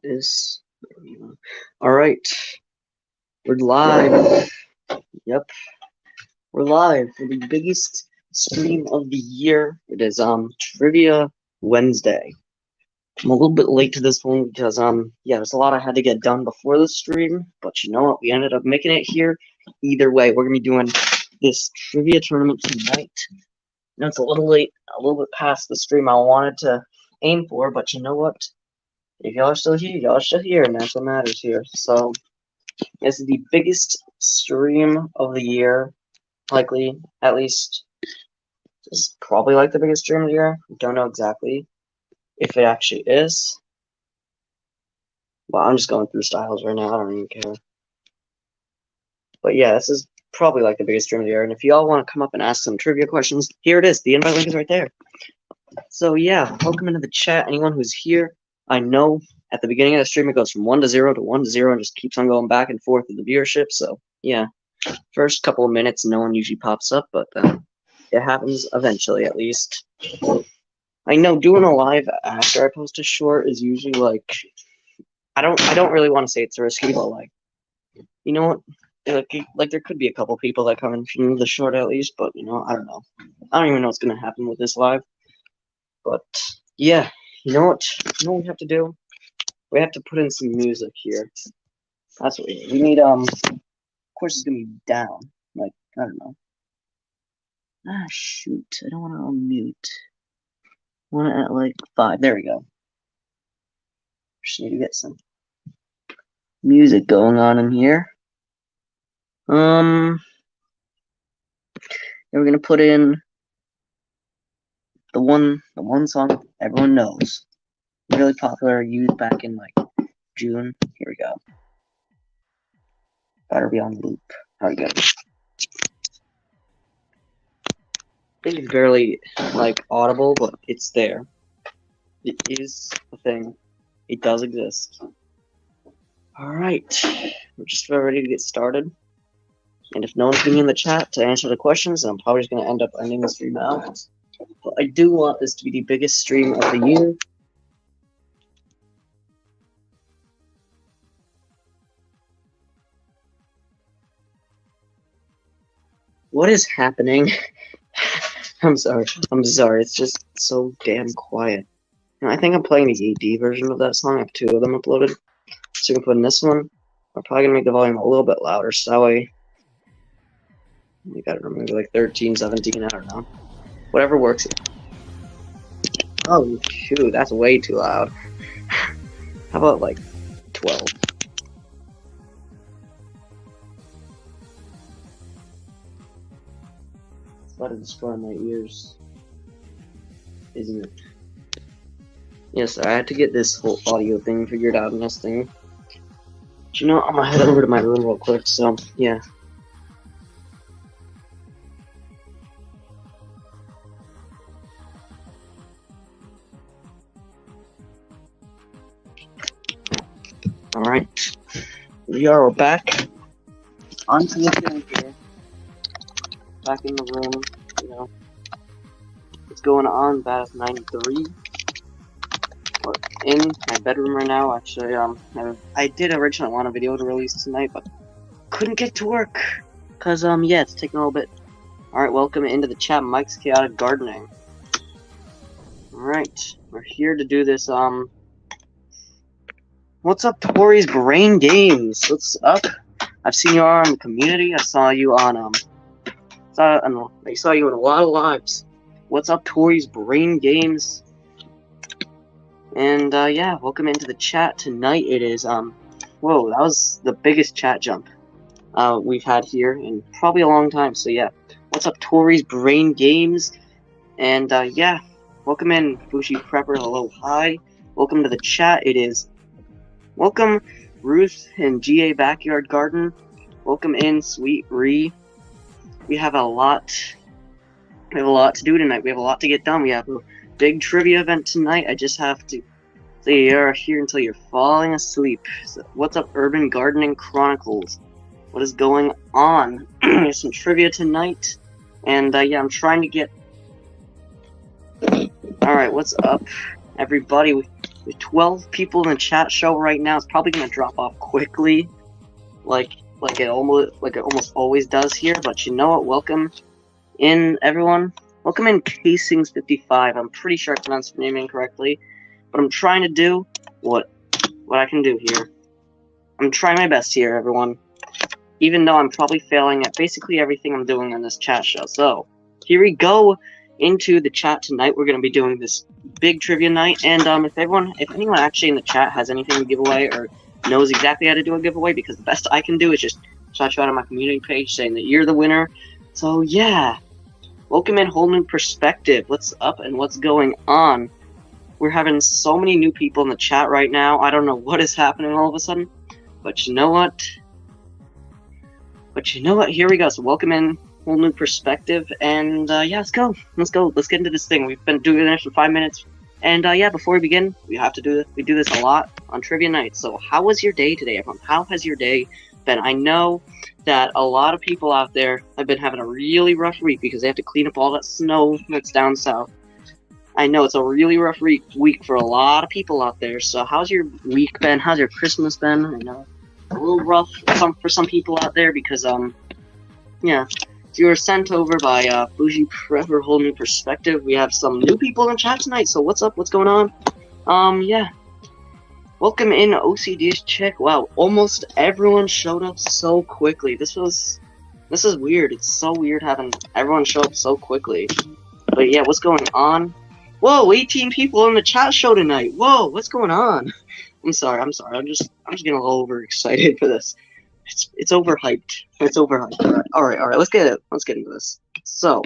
this. Alright. We're live. Yep. We're live for the biggest stream of the year. It is Trivia Wednesday. I'm a little bit late to this one because yeah, there's a lot I had to get done before the stream, but you know what? We ended up making it here. Either way, we're gonna be doing this trivia tournament tonight. You know, it's a little late, a little bit past the stream I wanted to aim for, but you know what? If y'all are still here, y'all are still here, and that's what matters here. So, this is the biggest stream of the year, likely, at least. It's probably like the biggest stream of the year. Don't know exactly if it actually is. Well, I'm just going through styles right now. I don't even care. But yeah, this is probably like the biggest stream of the year. And if y'all want to come up and ask some trivia questions, here it is. The invite link is right there. So yeah, welcome into the chat. Anyone who's here, I know at the beginning of the stream it goes from 1 to 0 to 1 to 0 and just keeps on going back and forth with the viewership. So yeah, first couple of minutes no one usually pops up, but it happens eventually at least. I know doing a live after I post a short is usually like I don't really want to say it's risky, but like you know what? Like there could be a couple people that come in from the short at least, but you know, I don't know. I don't even know what's gonna happen with this live. But yeah, you know what? You know what we have to do? We have to put in some music here. That's what we need. We need of course it's gonna be down. Like, I don't know. Ah shoot. I don't wanna unmute. I want it at like 5. There we go. Just need to get some music going on in here. And we're gonna put in the one song everyone knows. Really popular, used back in like June. Here we go. Better be on loop. Alright, good. I think it's barely like audible, but it's there. It is a thing. It does exist. Alright. We're just about ready to get started. And if no one's being in the chat to answer the questions, I'm probably just gonna end up ending the stream out. But I do want this to be the biggest stream of the year. What is happening? I'm sorry. It's just so damn quiet. And I think I'm playing the AD version of that song. I have 2 of them uploaded. So we can put in this one. I'm probably gonna make the volume a little bit louder, so that way we gotta remove like 13, 17, I don't know. Whatever works. Oh shoot, that's way too loud. How about like 12? It's about to destroy my ears, isn't it? Yes, I had to get this whole audio thing figured out in this thing. But you know, I'm gonna head over to my room real quick, so yeah. Alright, we're back. Onto the thing here. Back in the room, you know. What's going on? Bath 93. We're in my bedroom right now. Actually, I did originally want a video to release tonight, but couldn't get to work. Cause, yeah, it's taking a little bit. Alright, welcome into the chat. Mike's Chaotic Gardening. Alright, we're here to do this, what's up, Tori's Brain Games? What's up? I've seen you on the community. I saw you on, I saw you in a lot of lives. What's up, Tori's Brain Games? And, yeah, welcome into the chat tonight. It is, whoa, that was the biggest chat jump, we've had here in probably a long time. So, yeah, what's up, Tori's Brain Games? And, yeah, welcome in, Fushi Prepper. Hello, hi. Welcome to the chat. It is welcome, Ruth and GA Backyard Garden. Welcome in, Sweet Ree. We have a lot to do tonight. We have a lot to get done. We have a big trivia event tonight. I just have to say you're here until you're falling asleep. So, what's up, Urban Gardening Chronicles? What is going on? There's some trivia tonight. And, yeah, I'm trying to get... Alright, what's up, everybody? With 12 people in the chat show right now, it's probably gonna drop off quickly, like it almost always does here. But you know what? Welcome in, everyone. Welcome in, Casings55. I'm pretty sure I pronounced your name incorrectly, but I'm trying to do what I can do here. I'm trying my best here, everyone. Even though I'm probably failing at basically everything I'm doing on this chat show. So here we go into the chat tonight. We're gonna be doing this big trivia night, and if anyone actually in the chat has anything to give away or knows exactly how to do a giveaway, because the best I can do is just shout you out on my community page saying that you're the winner. So yeah, welcome in, whole new perspective. What's up and what's going on? We're having so many new people in the chat right now. I don't know what is happening all of a sudden, but you know what? Here we go. So welcome in, whole new perspective, and yeah, let's go. Let's get into this thing. We've been doing this for 5 minutes, and yeah, before we begin, we do this a lot on trivia night. So how was your day today, everyone? How has your day been? I know that a lot of people out there have been having a really rough week because they have to clean up all that snow that's down south. I know it's a really rough week for a lot of people out there. So how's your week been? How's your Christmas been? I know a little rough for some people out there because yeah. So you were sent over by Bougie Prepper, whole new perspective. We have some new people in chat tonight. So what's up? What's going on? Yeah. Welcome in, OCD's chick. Wow, almost everyone showed up so quickly. This is weird. It's so weird having everyone show up so quickly. But yeah, what's going on? Whoa, 18 people in the chat show tonight. Whoa, what's going on? I'm sorry. I'm just getting a little overexcited for this. It's overhyped. It's overhyped. All right. Let's get into this. So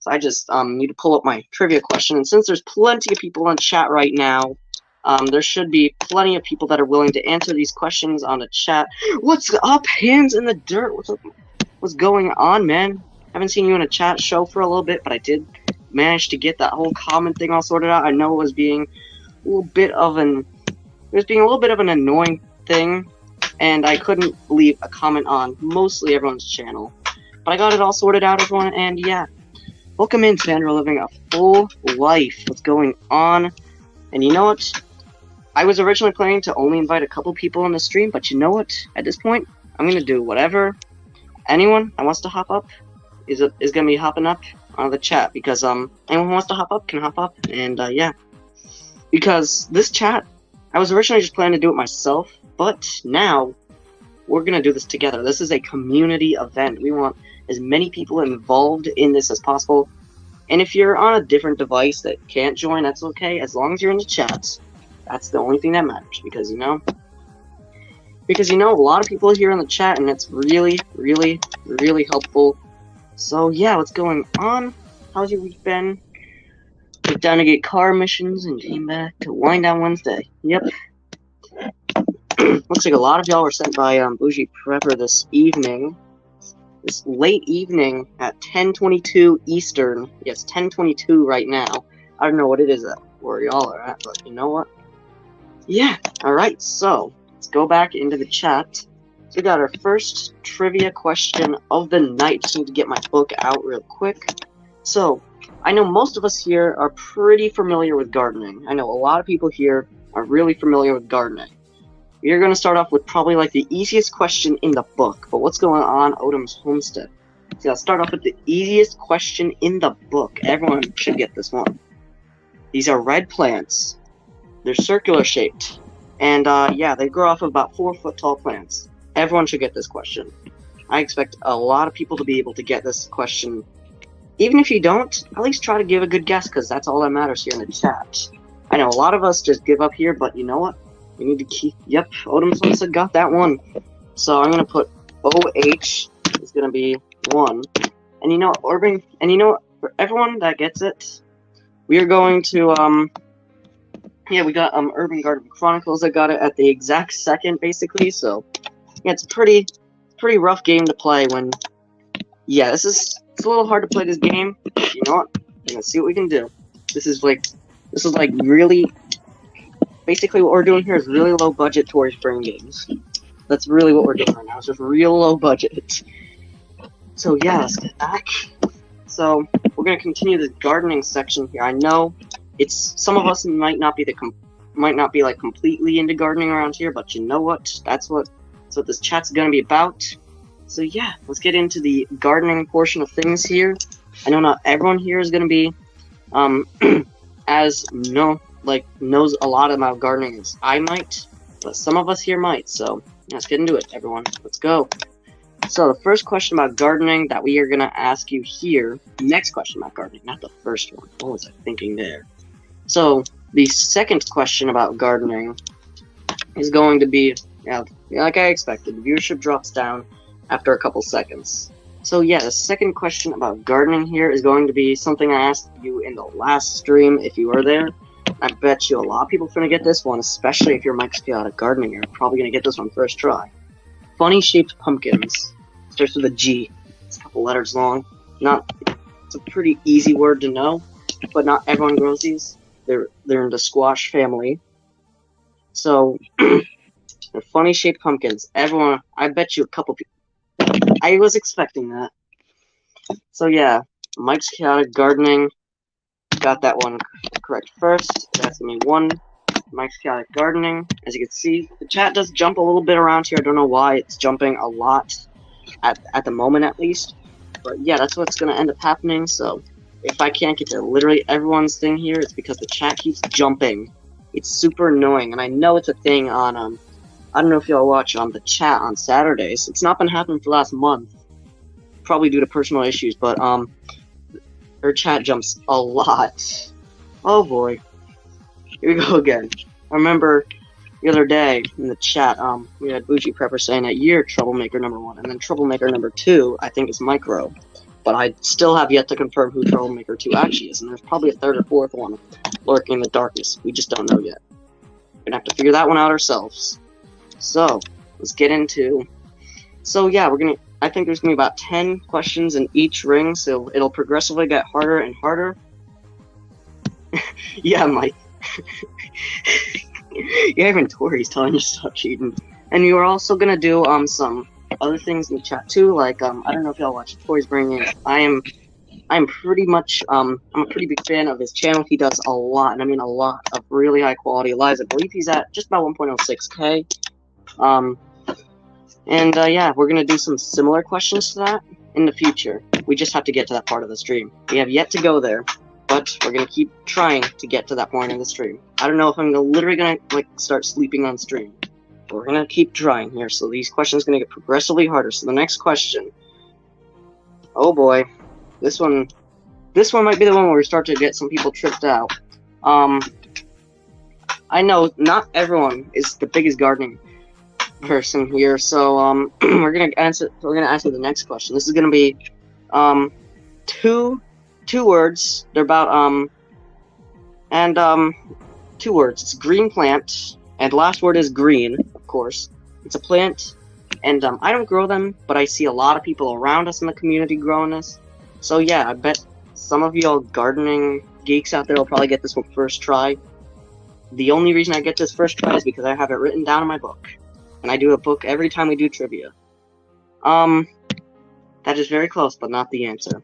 I just need to pull up my trivia question, and since there's plenty of people in chat right now, there should be plenty of people that are willing to answer these questions on the chat. What's up, hands in the dirt? What's up? What's going on, man? Haven't seen you in a chat show for a little bit, but I did manage to get that whole comment thing all sorted out. I know it was being a little bit of an annoying thing, and I couldn't leave a comment on mostly everyone's channel. But I got it all sorted out, everyone, and yeah. Welcome in, Sandra, living a full life. What's going on? And you know what? I was originally planning to only invite a couple people on the stream, but you know what? At this point, I'm going to do whatever anyone that wants to hop up is going to be hopping up on the chat, because anyone who wants to hop up can hop up, and yeah. Because this chat, I was originally just planning to do it myself, but now we're going to do this together. This is a community event. We want as many people involved in this as possible. And if you're on a different device that can't join, that's okay. As long as you're in the chats, that's the only thing that matters. Because, you know, a lot of people are here in the chat, and it's really, really, really helpful. So, yeah, what's going on? How's your week been? Went down to get car missions and came back to Wind Down Wednesday. Yep. Looks like a lot of y'all were sent by Bougie Prepper this evening. This late evening at 10:22 Eastern. Yes, 10:22 right now. I don't know what it is where y'all are at, but you know what? Yeah. Alright, so let's go back into the chat. So we got our first trivia question of the night. Just need to get my book out real quick. So, I know most of us here are pretty familiar with gardening. I know a lot of people here are really familiar with gardening. We're going to start off with probably like the easiest question in the book. But what's going on Odom's homestead? So let's start off with the easiest question in the book. Everyone should get this one. These are red plants. They're circular shaped. And yeah, they grow off of about 4 foot tall plants. Everyone should get this question. I expect a lot of people to be able to get this question. Even if you don't, at least try to give a good guess, because that's all that matters here in the chat. I know a lot of us just give up here, but you know what? We need to keep... Yep, Odom's homestead got that one. So I'm going to put OH is going to be 1. And you know what, for everyone that gets it, we are going to, yeah, we got Urban Garden Chronicles that got it at the exact second, basically. So, yeah, it's a pretty rough game to play when... Yeah, it's a little hard to play this game. But you know what? We're going to see what we can do. This is like really... Basically, what we're doing here is really low budget toy spring games. That's really what we're doing right now. It's just real low budget. So yeah, let's get back. So we're gonna continue the gardening section here. I know some of us might not be might not be like completely into gardening around here, but you know what? That's what this chat's gonna be about. So yeah, let's get into the gardening portion of things here. I know not everyone here is gonna be knows a lot about gardening as I might, but some of us here might. So let's get into it, everyone. Let's go. So the first question about gardening that we are gonna ask you here, next question about gardening, not the first one. What was I thinking there? So the second question about gardening is going to be, like I expected, the viewership drops down after a couple seconds. So yeah, the second question about gardening here is going to be something I asked you in the last stream if you were there. I bet you a lot of people are going to get this one, especially if you're Mike's Chaotic Gardening. You're probably going to get this one first try. Funny shaped pumpkins. Starts with a G. It's a couple letters long. It's a pretty easy word to know, but not everyone grows these. They're in the squash family. So they're funny shaped pumpkins. Everyone, I bet you a couple people. I was expecting that. So yeah, Mike's Chaotic Gardening got that one correct first. That's gonna be one. Mike's Chaotic Gardening. As you can see, the chat does jump a little bit around here. I don't know why it's jumping a lot at the moment, at least. But yeah, that's what's gonna end up happening. So if I can't get to literally everyone's thing here, it's because the chat keeps jumping. It's super annoying, and I know it's a thing on I don't know if y'all watch the chat on Saturdays. It's not been happening for the last month, probably due to personal issues. But her chat jumps a lot. Oh boy, here we go again. I remember the other day in the chat, we had Bougie Prepper saying that you're troublemaker number 1, and then troublemaker number 2, I think, is Micro. But I still have yet to confirm who troublemaker 2 actually is, and there's probably a third or fourth one lurking in the darkness. We just don't know yet. We're gonna have to figure that one out ourselves. So let's get into. So yeah, I think there's gonna be about 10 questions in each ring, so it'll progressively get harder and harder. Yeah, Mike. Yeah, even Tori's telling you to stop cheating. And you are also gonna do some other things in the chat too, like I don't know if y'all watch Tori's bringing. I'm pretty much I'm a pretty big fan of his channel. He does a lot, and I mean a lot, of really high quality lives. I believe he's at just about 1.06K. Yeah, we're gonna do some similar questions to that in the future. We just have to get to that part of the stream. We have yet to go there, but we're gonna keep trying to get to that point in the stream. I don't know if I'm literally gonna start sleeping on stream. But we're gonna keep trying here. So these questions are gonna get progressively harder. So the next question. Oh boy, this one might be the one where we start to get some people tripped out. I know not everyone is the biggest gardening person here, so we're gonna answer the next question. This is gonna be two words. They're about 2 words. It's green plant, and the last word is green, of course. It's a plant, and I don't grow them, but I see a lot of people around us in the community growing this. So yeah, I bet some of y'all gardening geeks out there will probably get this one first try. The only reason I get this first try is because I have it written down in my book. And I do a book every time we do trivia. That is very close, but not the answer.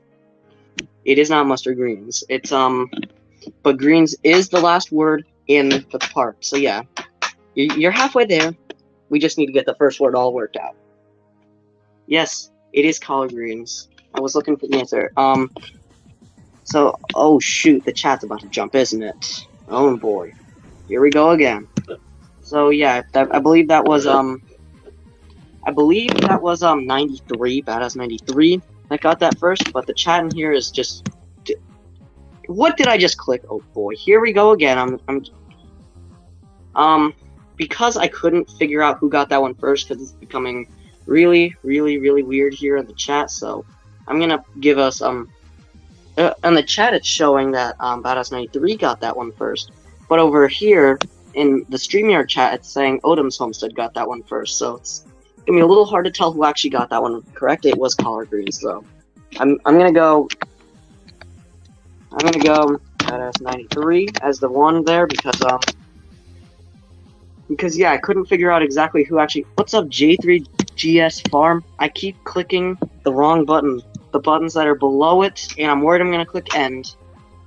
It is not mustard greens. It's, but greens is the last word in the part. So yeah, you're halfway there. We just need to get the first word all worked out. Yes, it is collard greens. I was looking for the answer. So, oh shoot, the chat's about to jump, isn't it? Oh boy. Here we go again. So yeah, I believe that was 93, Badass 93. I got that first, but the chat in here is just. What did I just click? Oh boy, here we go again. Because I couldn't figure out who got that one first, because it's becoming really weird here in the chat. So I'm gonna give us in the chat it's showing that Badass 93 got that one first, but over here in the StreamYard chat, it's saying Odom's Homestead got that one first, so it's gonna be a little hard to tell who actually got that one correct. It was collard greens, though. I'm gonna go Badass 93 as the one there because yeah, I couldn't figure out exactly who actually. What's up, J3GS Farm? I keep clicking the wrong button, the buttons that are below it, and I'm worried I'm gonna click end.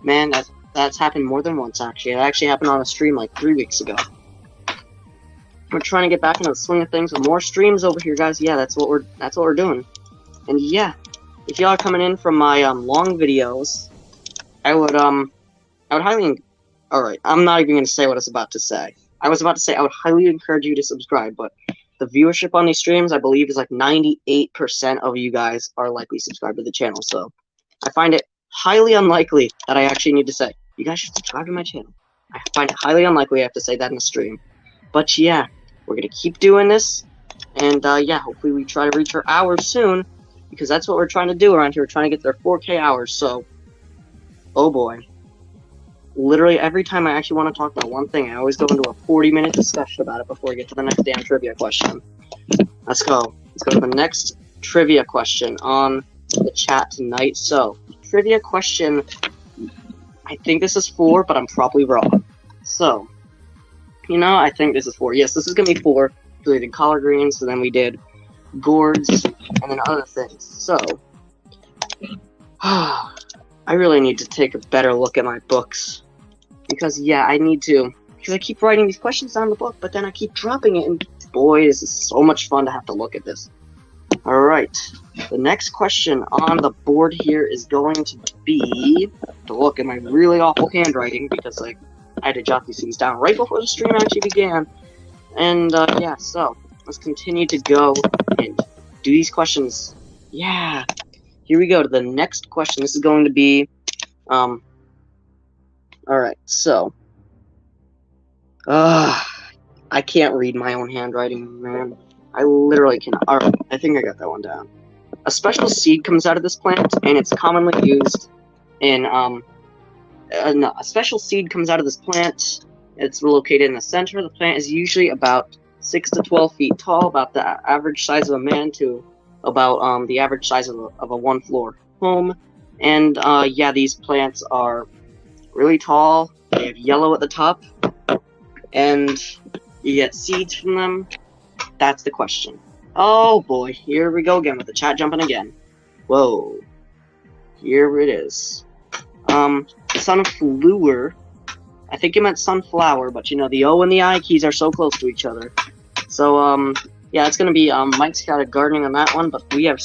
Man, that's that's happened more than once, actually. It actually happened on a stream like 3 weeks ago. We're trying to get back into the swing of things with more streams over here, guys. Yeah, that's what we're doing. And yeah, if y'all are coming in from my long videos, I would highly. Alright, I'm not even gonna say what I was about to say. I was about to say I would highly encourage you to subscribe, but the viewership on these streams, I believe, is like 98% of you guys are likely subscribed to the channel. So I find it highly unlikely that I actually need to say, you guys should subscribe to my channel. I find it highly unlikely I have to say that in a stream. But yeah, we're gonna keep doing this, and yeah, hopefully we try to reach our hours soon, because that's what we're trying to do around here. We're trying to get their 4K hours, so, oh boy. Literally every time I actually want to talk about one thing, I always go into a 40-minute discussion about it before we get to the next damn trivia question. Let's go. Let's go to the next trivia question on the chat tonight. So, trivia question, I think this is 4, but I'm probably wrong. So, you know, I think this is 4. Yes, this is going to be 4. We did collard greens, and then we did gourds, and then other things. So, I really need to take a better look at my books. Because, yeah, I need to. Because I keep writing these questions down in the book, but then I keep dropping it, and boy, this is so much fun to have to look at this. Alright, the next question on the board here is going to be, to look at my really awful handwriting, because, like, I had to jot these things down right before the stream actually began. And, yeah, so, let's continue to go and do these questions. Yeah, here we go to the next question. This is going to be, alright, so, I can't read my own handwriting, man. I literally cannot. Alright, I think I got that one down. A special seed comes out of this plant, and it's commonly used in, no, a special seed comes out of this plant. It's located in the center of the plant, is usually about 6 to 12 feet tall, about the average size of a man to about, the average size of a one-floor home. And, yeah, these plants are really tall. They have yellow at the top, and you get seeds from them. That's the question. Oh boy, here we go again with the chat jumping again. Whoa. Here it is. Sunflower. I think you meant sunflower, but you know, the O and the I keys are so close to each other. So, yeah, it's gonna be, Mike's got a gardening on that one, but we have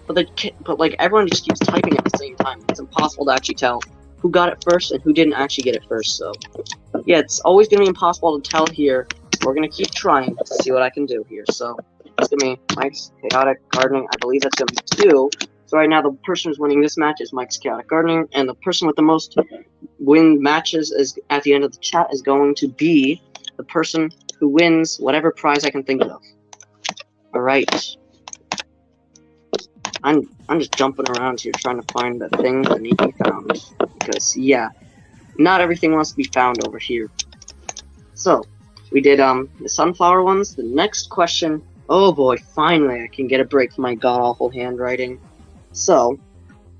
but like, everyone just keeps typing at the same time. It's impossible to actually tell who got it first and who didn't actually get it first, so. Yeah, it's always gonna be impossible to tell here. We're gonna keep trying to see what I can do here. So, it's gonna be Mike's Chaotic Gardening. I believe that's gonna be 2. So right now, the person who's winning this match is Mike's Chaotic Gardening, and the person with the most win matches is at the end of the chat is going to be the person who wins whatever prize I can think of. Alright. I'm just jumping around here trying to find the things that need to be found. Because, yeah, not everything wants to be found over here. So, we did, the sunflower ones. The next question, oh boy, finally I can get a break from my god-awful handwriting. So,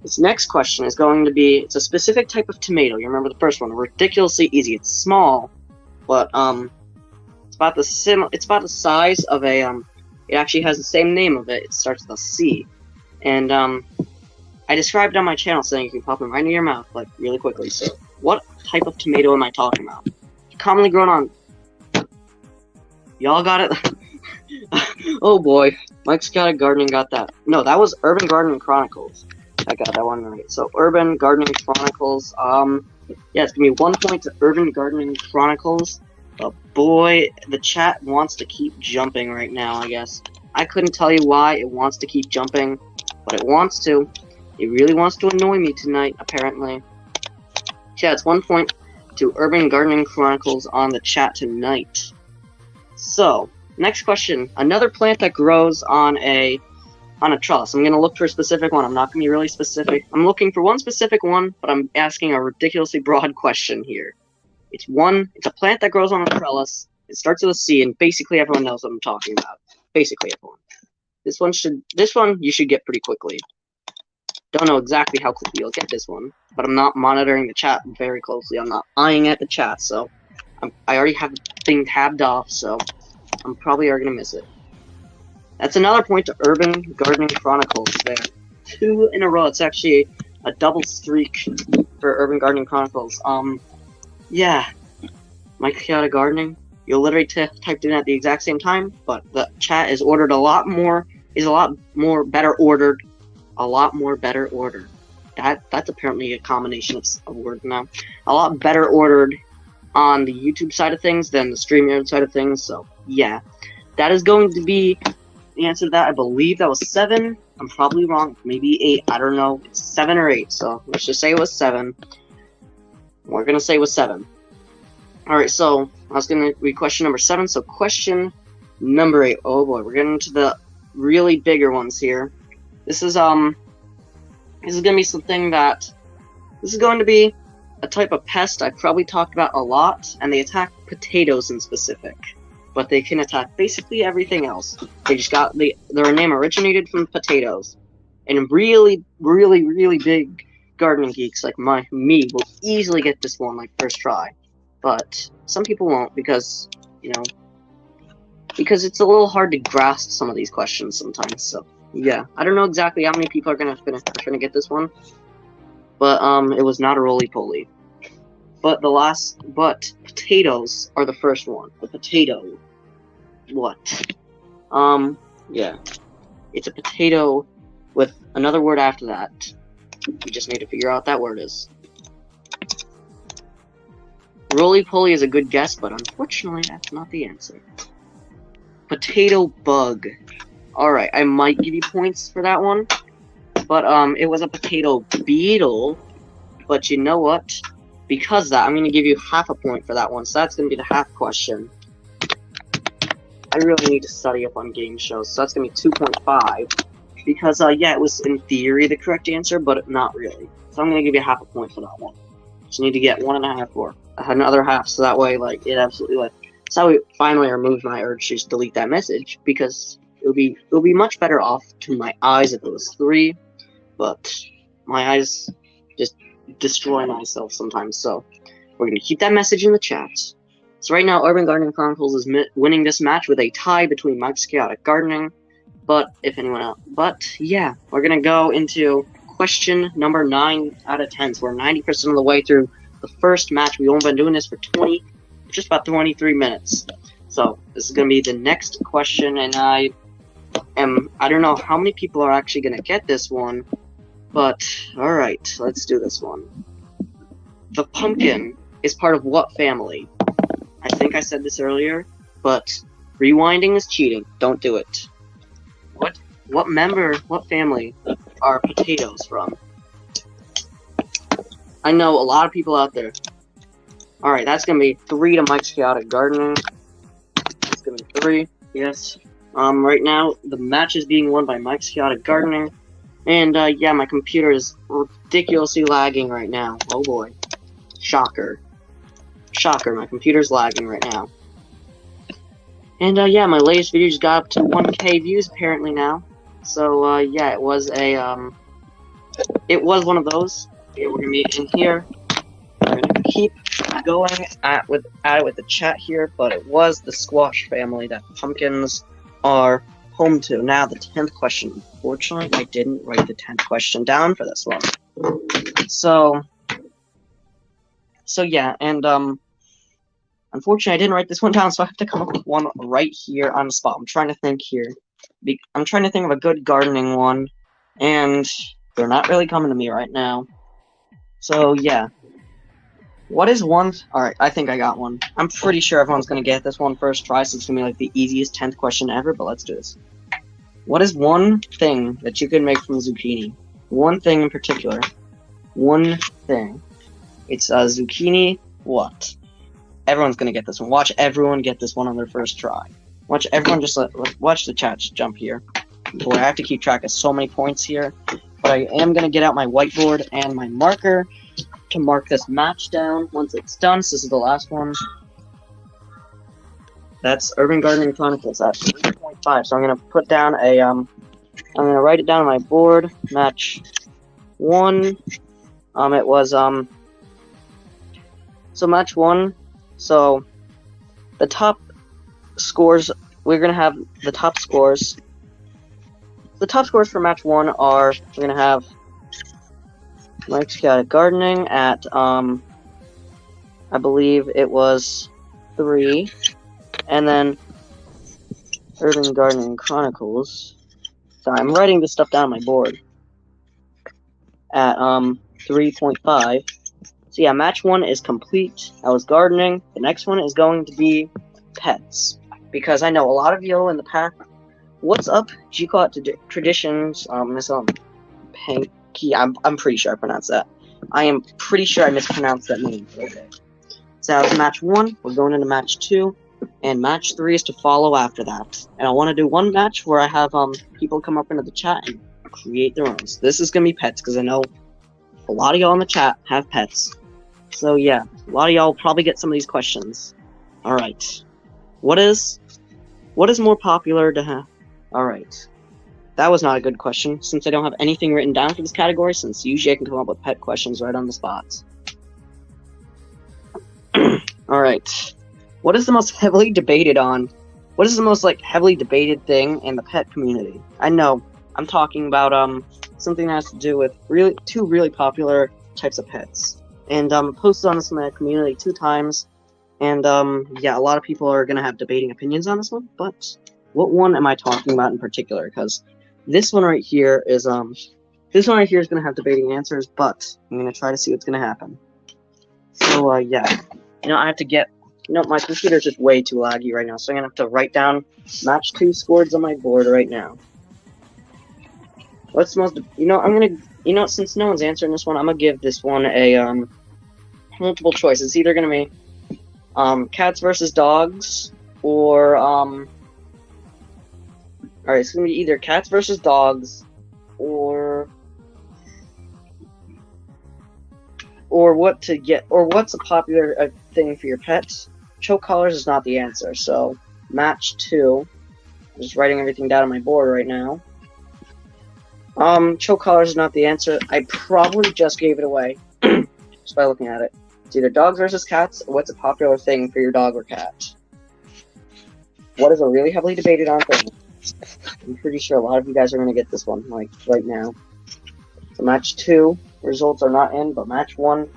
this next question is going to be, it's a specific type of tomato. You remember the first one, ridiculously easy. It's small, but, it's about the size of a, it actually has the same name of it. It starts with a C. And, I described it on my channel saying you can pop them right in your mouth, like, really quickly. So, what type of tomato am I talking about? Commonly grown on... Y'all got it? Oh boy. Mike's Chaotic Gardening got that. No, that was Urban Gardening Chronicles. I got that one right. So, Urban Gardening Chronicles, yeah, it's gonna be 1 point to Urban Gardening Chronicles. But boy, the chat wants to keep jumping right now, I guess. I couldn't tell you why it wants to keep jumping, but it wants to. It really wants to annoy me tonight, apparently. Yeah, it's 1 point to Urban Gardening Chronicles on the chat tonight. So, next question. Another plant that grows on a trellis. I'm going to look for a specific one. I'm not going to be really specific. I'm looking for one specific one, but I'm asking a ridiculously broad question here. It's a plant that grows on a trellis. It starts with a C, and basically everyone knows what I'm talking about. Basically everyone. This one you should get pretty quickly. Don't know exactly how quickly you'll get this one, but I'm not monitoring the chat very closely. I'm not eyeing at the chat, so I already have the thing tabbed off, so I'm probably already gonna miss it. That's another point to Urban Gardening Chronicles there. 2 in a row. It's actually a double streak for Urban Gardening Chronicles. Yeah, Mike's Chaotic Gardening. You literally typed in at the exact same time, but the chat is ordered a lot more better ordered. A lot more better ordered. That's apparently a combination of words now. A lot better ordered on the YouTube side of things than the StreamYard side of things. So yeah, that is going to be the answer to that. I believe that was 7. I'm probably wrong. Maybe 8. I don't know. It's 7 or 8. So let's just say it was 7. We're gonna say it was 7. All right. So I was gonna read question number 7. So question number 8. Oh boy, we're getting into the really bigger ones here. This is gonna be something that this is going to be a type of pest I've probably talked about a lot, and they attack potatoes in specific, but they can attack basically everything else. They just got their name originated from potatoes, and really big gardening geeks like me will easily get this one like first try, but some people won't because because it's a little hard to grasp some of these questions sometimes. So yeah, I don't know exactly how many people are gonna get this one, but it was not a roly-poly. But potatoes are the first one. The potato. What? Yeah. It's a potato with another word after that. You just need to figure out what that word is. Roly-poly is a good guess, but unfortunately that's not the answer. Potato bug. Alright, I might give you points for that one. But it was a potato beetle. But you know what? Because of that, I'm going to give you half a point for that one. So that's going to be the half question. I really need to study up on game shows. So that's going to be 2.5. Because, yeah, it was in theory the correct answer, but not really. So I'm going to give you half a point for that one. Just need to get 1.5 or another half. So that way, like, it absolutely, like, so we finally removed my urge to just delete that message. Because it would be much better off to my eyes if it was 3. But my eyes just destroy myself sometimes, so we're going to keep that message in the chat. So right now, Urban Gardening Chronicles is winning this match with a tie between Mike's Chaotic Gardening, but yeah, we're going to go into question number 9 out of 10. So we're 90% of the way through the first match. We've only been doing this for just about 23 minutes. So this is going to be the next question, and I don't know how many people are actually going to get this one. But, alright, let's do this one. The pumpkin is part of what family? I think I said this earlier, but rewinding is cheating. Don't do it. What family are potatoes from? I know a lot of people out there. Alright, that's gonna be 3 to Mike's Chaotic Gardening. It's gonna be 3, yes. Right now, the match is being won by Mike's Chaotic Gardening. And, yeah, my computer is ridiculously lagging right now. Oh, boy. Shocker. Shocker, my computer's lagging right now. And, yeah, my latest video just got up to 1K views, apparently, now. So, yeah, it was one of those. Okay, we're gonna be in here. We're gonna keep going at it with the chat here, but it was the squash family that pumpkins are home to. Now, the 10th question. Unfortunately, I didn't write the 10th question down for this one. So yeah, and unfortunately, I didn't write this one down, so I have to come up with one right here on the spot. I'm trying to think here. I'm trying to think of a good gardening one, and they're not really coming to me right now. So yeah. What is one... Alright, I think I got one. I'm pretty sure everyone's gonna get this one first try, so it's gonna be like the easiest 10th question ever, but let's do this. What is one thing that you can make from zucchini? One thing in particular. One thing. It's a zucchini what? Everyone's gonna get this one. Watch everyone get this one on their first try. Watch everyone just watch the chat jump here. Boy, I have to keep track of so many points here. But I am gonna get out my whiteboard and my marker to mark this match down once it's done. So this is the last one. That's Urban Gardening Chronicles at 3.5. So I'm gonna put down a I'm gonna write it down on my board. Match 1. It was so match 1. So the top scores, we're gonna have the top scores. The top scores for match 1 are we're gonna have Mike's got gardening at, I believe it was 3. And then Urban Gardening Chronicles. Sorry, I'm writing this stuff down on my board. At, 3.5. So yeah, match 1 is complete. That was gardening. The next one is going to be pets. Because I know a lot of you in the pack. What's up? G-Caught Traditions, Miss, Panky. I'm pretty sure I pronounced that. I am pretty sure I mispronounced that name. Okay. So that was match 1. We're going into match 2. And match 3 is to follow after that. And I want to do one match where I have people come up into the chat and create their own. So this is going to be pets, because I know a lot of y'all in the chat have pets. So yeah, a lot of y'all will probably get some of these questions. Alright. What is more popular to have? Alright. That was not a good question, since I don't have anything written down for this category, since usually I can come up with pet questions right on the spot. Alright. What is the most heavily debated on? What is the most, heavily debated thing in the pet community? I know, I'm talking about, something that has to do with two really popular types of pets. And, posted on this in the community 2 times. And, yeah, a lot of people are gonna have debating opinions on this one, but what one am I talking about in particular? Because this one right here is gonna have debating answers, but I'm gonna try to see what's gonna happen. So, yeah. I have to get... my computer's just way too laggy right now, so I'm gonna have to write down match 2 scores on my board right now. What's the most... I'm gonna... since no one's answering this one, I'm gonna give this one a, multiple choice. It's either gonna be, cats versus dogs, or, alright, it's gonna be either cats versus dogs, or what's a popular thing for your pets. Choke collars is not the answer, so match 2. I'm just writing everything down on my board right now. Choke collars is not the answer. I probably just gave it away just by looking at it. It's either dogs versus cats, or what's a popular thing for your dog or cat. What is a really heavily debated on thing? I'm pretty sure a lot of you guys are going to get this one, right now. So match 2 results are not in, but match 1,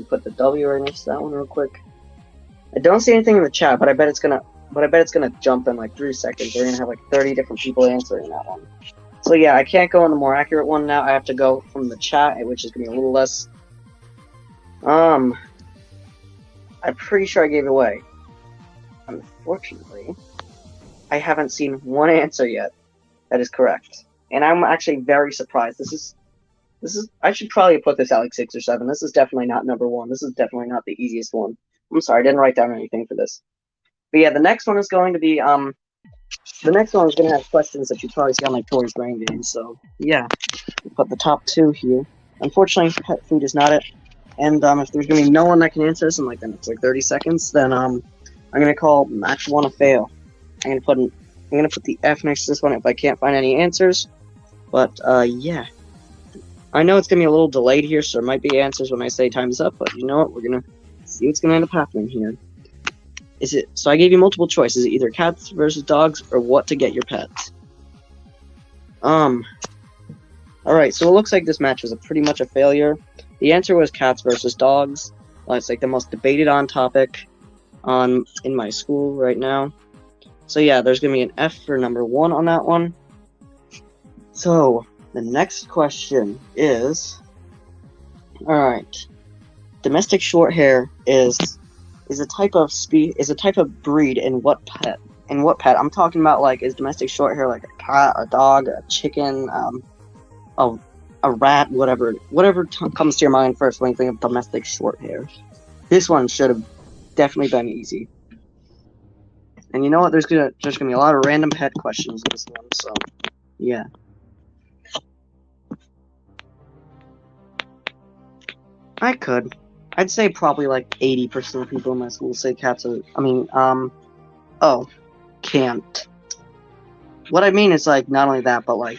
put the W right next to that one real quick. I don't see anything in the chat, but I bet it's gonna jump in 3 seconds. We're gonna have 30 different people answering that one. So yeah, I can't go on the more accurate one now. I have to go from the chat, which is gonna be a little less. I'm pretty sure I gave it away. Unfortunately, I haven't seen one answer yet that is correct, and I'm actually very surprised. This is. I should probably put this at 6 or 7. This is definitely not number 1. This is definitely not the easiest one. I'm sorry, I didn't write down anything for this. But yeah, the next one is going to be, the next one is going to have questions that you probably see on Tori's Brain Games. So yeah, put the top 2 here. Unfortunately, pet food is not it. And if there's going to be no one that can answer this in the next 30 seconds, then I'm going to call match 1 a fail. I'm going to put the F next to this one if I can't find any answers. But yeah. I know it's going to be a little delayed here, so there might be answers when I say time's up, but you know what? We're going to see what's going to end up happening here. So I gave you multiple choices, either cats versus dogs, or what to get your pet. Alright, so it looks like this match was pretty much a failure. The answer was cats versus dogs. It's the most debated on topic in my school right now. So yeah, there's going to be an F for number 1 on that one. So... the next question is, alright, domestic shorthair is a type of breed in what pet? In what pet? I'm talking about is domestic shorthair a cat, a dog, a chicken, a rat, whatever comes to your mind first when you think of domestic shorthair. This one should have definitely been easy. And you know what? There's gonna be a lot of random pet questions in this one, so yeah. I'd say probably 80% of people in my school say cats are, can't. What I mean is not only that, but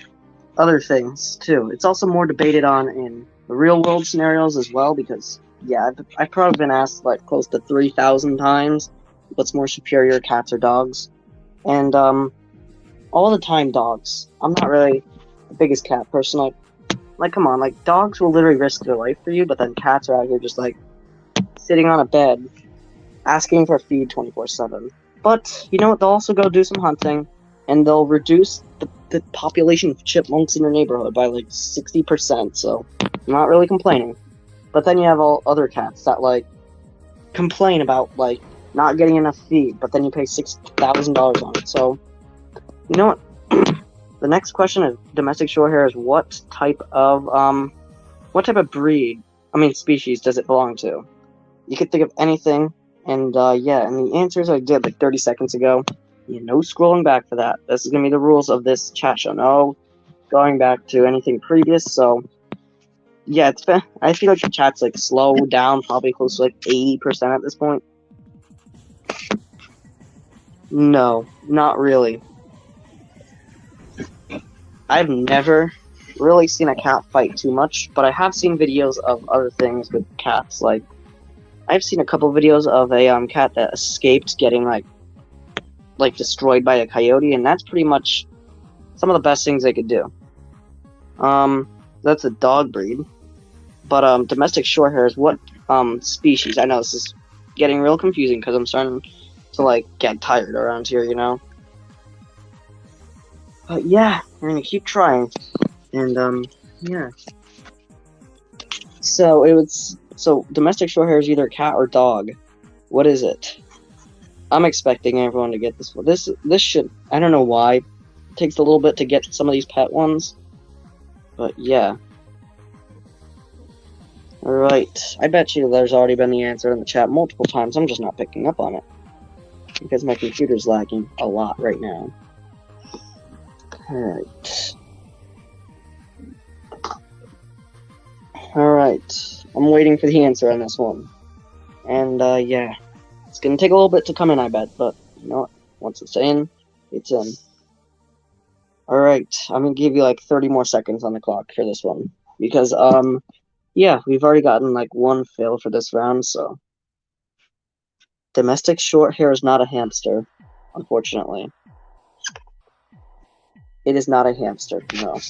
other things too. It's also more debated on in the real world scenarios as well, because yeah, I've probably been asked close to 3,000 times what's more superior, cats or dogs, and all the time dogs. I'm not really the biggest cat person. Like, come on, like, dogs will literally risk their life for you, but then cats are out here just, like, sitting on a bed, asking for feed 24/7. But, you know what, they'll also go do some hunting, and they'll reduce the population of chipmunks in your neighborhood by, like, 60%, so I'm not really complaining. But then you have all other cats that, like, complain about, like, not getting enough feed, but then you pay $6,000 on it, so, you know what? The next question is domestic shorthair is what type of breed, species does it belong to? You could think of anything, and yeah, and the answers I did like 30 seconds ago. No scrolling back for that. This is gonna be the rules of this chat show. No going back to anything previous. So yeah, I feel like the chat's like slowed down, probably close to like 80% at this point. No, not really. I've never really seen a cat fight too much, but I have seen videos of other things with cats. Like, I've seen a couple videos of a cat that escaped getting like destroyed by a coyote, and that's pretty much some of the best things they could do. That's a dog breed, but domestic shorthair is what species? I know this is getting real confusing because I'm starting to like get tired around here, you know. But yeah, we're gonna keep trying, and yeah. So domestic shorthair is either cat or dog. What is it? I'm expecting everyone to get this one. This should, I don't know why. It takes a little bit to get some of these pet ones. But yeah. Alright. I bet you there's already been the answer in the chat multiple times. I'm just not picking up on it. Because my computer's lagging a lot right now. Alright. I'm waiting for the answer on this one. And yeah. It's gonna take a little bit to come in, I bet, but you know what? Once it's in, it's in. Alright, I'm gonna give you like 30 more seconds on the clock for this one. Because, yeah, we've already gotten like one fail for this round, so. Domestic shorthair is not a hamster, unfortunately. It is not a hamster, no.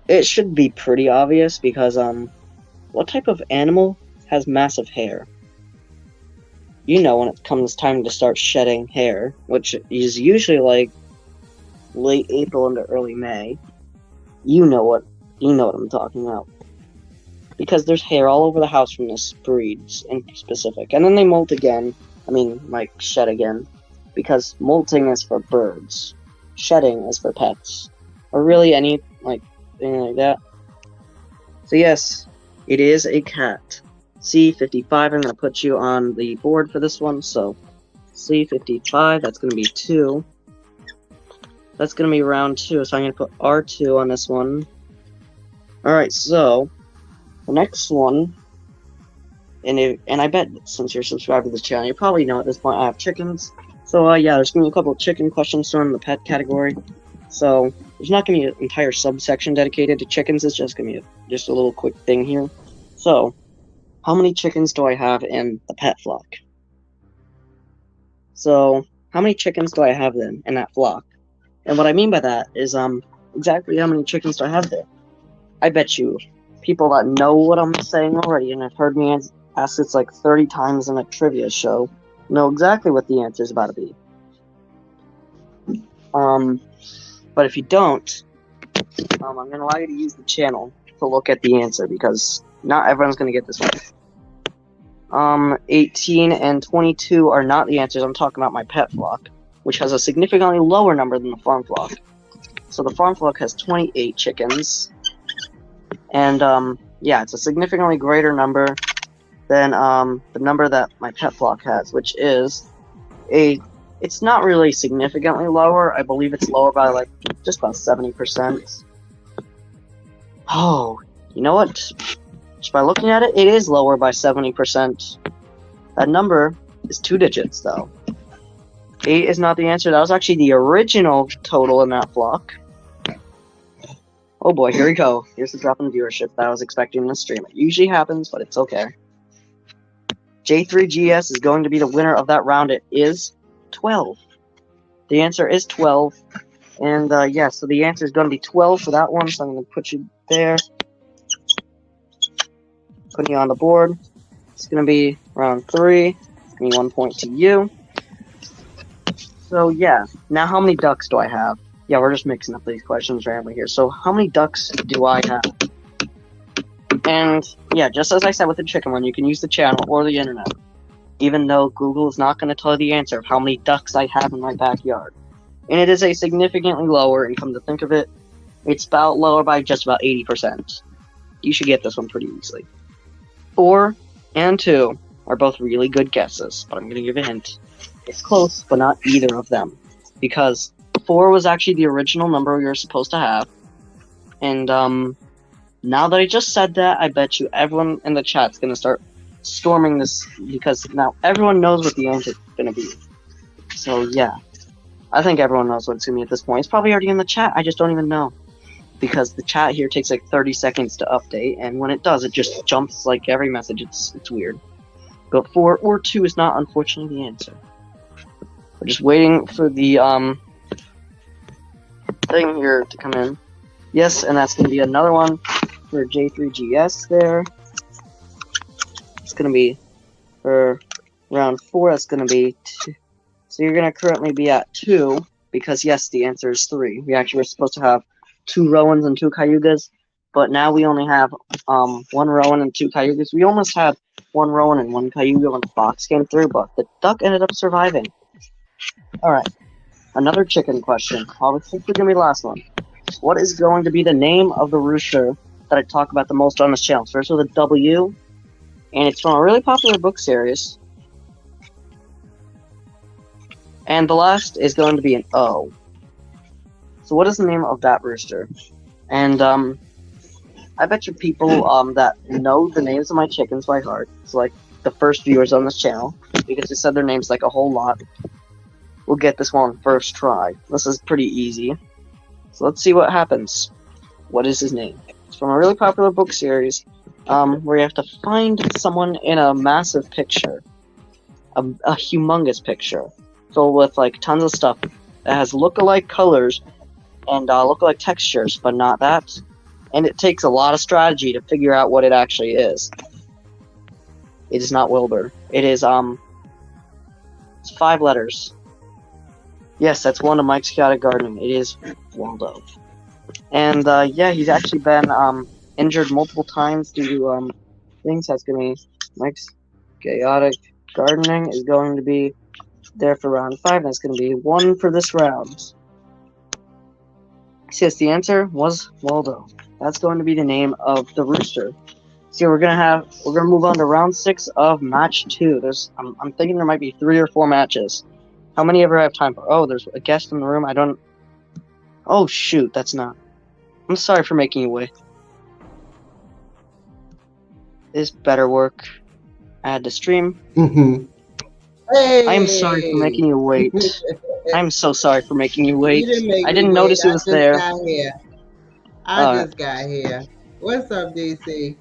It should be pretty obvious because, what type of animal has massive hair? You know when it comes time to start shedding hair, which is usually like late April into early May. You know what I'm talking about. Because there's hair all over the house from this breed in specific. And then they molt again. Shed again. Because molting is for birds. Shedding is for pets. Or really any, thing like that. So yes, it is a cat. C55, I'm going to put you on the board for this one, so C55, that's going to be 2. That's going to be round 2, so I'm going to put R2 on this one. Alright, so, the next one, and I bet since you're subscribed to this channel, you probably know at this point I have chickens. So, yeah, there's going to be a couple of chicken questions thrown in the pet category. So, there's not going to be an entire subsection dedicated to chickens, it's just going to be just a little quick thing here. So, how many chickens do I have in the pet flock? So, how many chickens do I have then in that flock? And what I mean by that is, exactly how many chickens do I have there? I bet you people that know what I'm saying already and have heard me ask this like 30 times in a trivia show know exactly what the answer is about to be. But if you don't, I'm going to allow you to use the channel to look at the answer because not everyone's going to get this one. 18 and 22 are not the answers. I'm talking about my pet flock, which has a significantly lower number than the farm flock. So the farm flock has 28 chickens. And, yeah, it's a significantly greater number than, the number that my pet flock has, which is it's not really significantly lower. I believe it's lower by, like, just about 70%. Oh, you know what? Just by looking at it, it is lower by 70%. That number is 2 digits, though. 8 is not the answer. That was actually the original total in that flock. Oh boy, here we go. Here's the drop in viewership that I was expecting in the stream. It usually happens, but it's okay. J3GS is going to be the winner of that round. It is 12. The answer is 12. And yeah, so the answer is going to be 12 for that one. So I'm going to put you there, putting you on the board. It's going to be round 3. Give me 1 point to you. So yeah, now how many ducks do I have? Yeah, we're just mixing up these questions randomly here. So how many ducks do I have? And yeah, just as I said with the chicken one, you can use the channel or the internet. Even though Google is not going to tell you the answer of how many ducks I have in my backyard. And it is a significantly lower, and come to think of it, it's about lower by just about 80%. You should get this one pretty easily. 4 and 2 are both really good guesses, but I'm going to give a hint. It's close, but not either of them. Because 4 was actually the original number we were supposed to have. And now that I just said that, I bet you everyone in the chat's going to start storming this, because now everyone knows what the answer is going to be. So yeah, I think everyone knows what it's going to be at this point. It's probably already in the chat, I just don't even know. Because the chat here takes like 30 seconds to update, and when it does, it just jumps like every message. It's weird. But 4 or 2 is not, unfortunately, the answer. We're just waiting for the thing here to come in. Yes, and that's going to be another one for J3GS there. It's going to be for round 4, that's going to be 2. So you're going to currently be at 2, because yes, the answer is 3. We actually were supposed to have 2 Rowans and 2 Cayugas, but now we only have 1 Rowan and 2 Cayugas. We almost had 1 Rowan and 1 Cayuga when the fox came through, but the duck ended up surviving. Alright, another chicken question. Obviously, it's going to be the last one. What is going to be the name of the rooster that I talk about the most on this channel? Starts with a W, and it's from a really popular book series. And the last is going to be an O. So what is the name of that rooster? And I bet you people that know the names of my chickens by heart, so like the first viewers on this channel, because they said their names like a whole lot, will get this one first try. This is pretty easy. So let's see what happens. What is his name? It's from a really popular book series, where you have to find someone in a massive picture. A humongous picture. Filled with like tons of stuff that has look-alike colors and look-alike textures, but not that. And it takes a lot of strategy to figure out what it actually is. It is not Wilbur. It is, it's 5 letters. Yes, that's one of Mike's Chaotic Gardening. It is Waldo. And, yeah, he's actually been, injured multiple times due to, things. That's gonna be Mike's Chaotic Gardening is going to be there for round 5, and that's going to be 1 for this round. So yes, the answer was Waldo. That's going to be the name of the rooster. So we're gonna move on to round 6 of match 2. I'm thinking there might be 3 or 4 matches. How many ever have time for? Oh, there's a guest in the room. Oh shoot, that's not. I'm sorry for making you wait. This better work. Add to stream. Hey! I'm sorry for making you wait. I'm so sorry for making you wait. I didn't wait. notice it was there. I just got here. What's up, DC?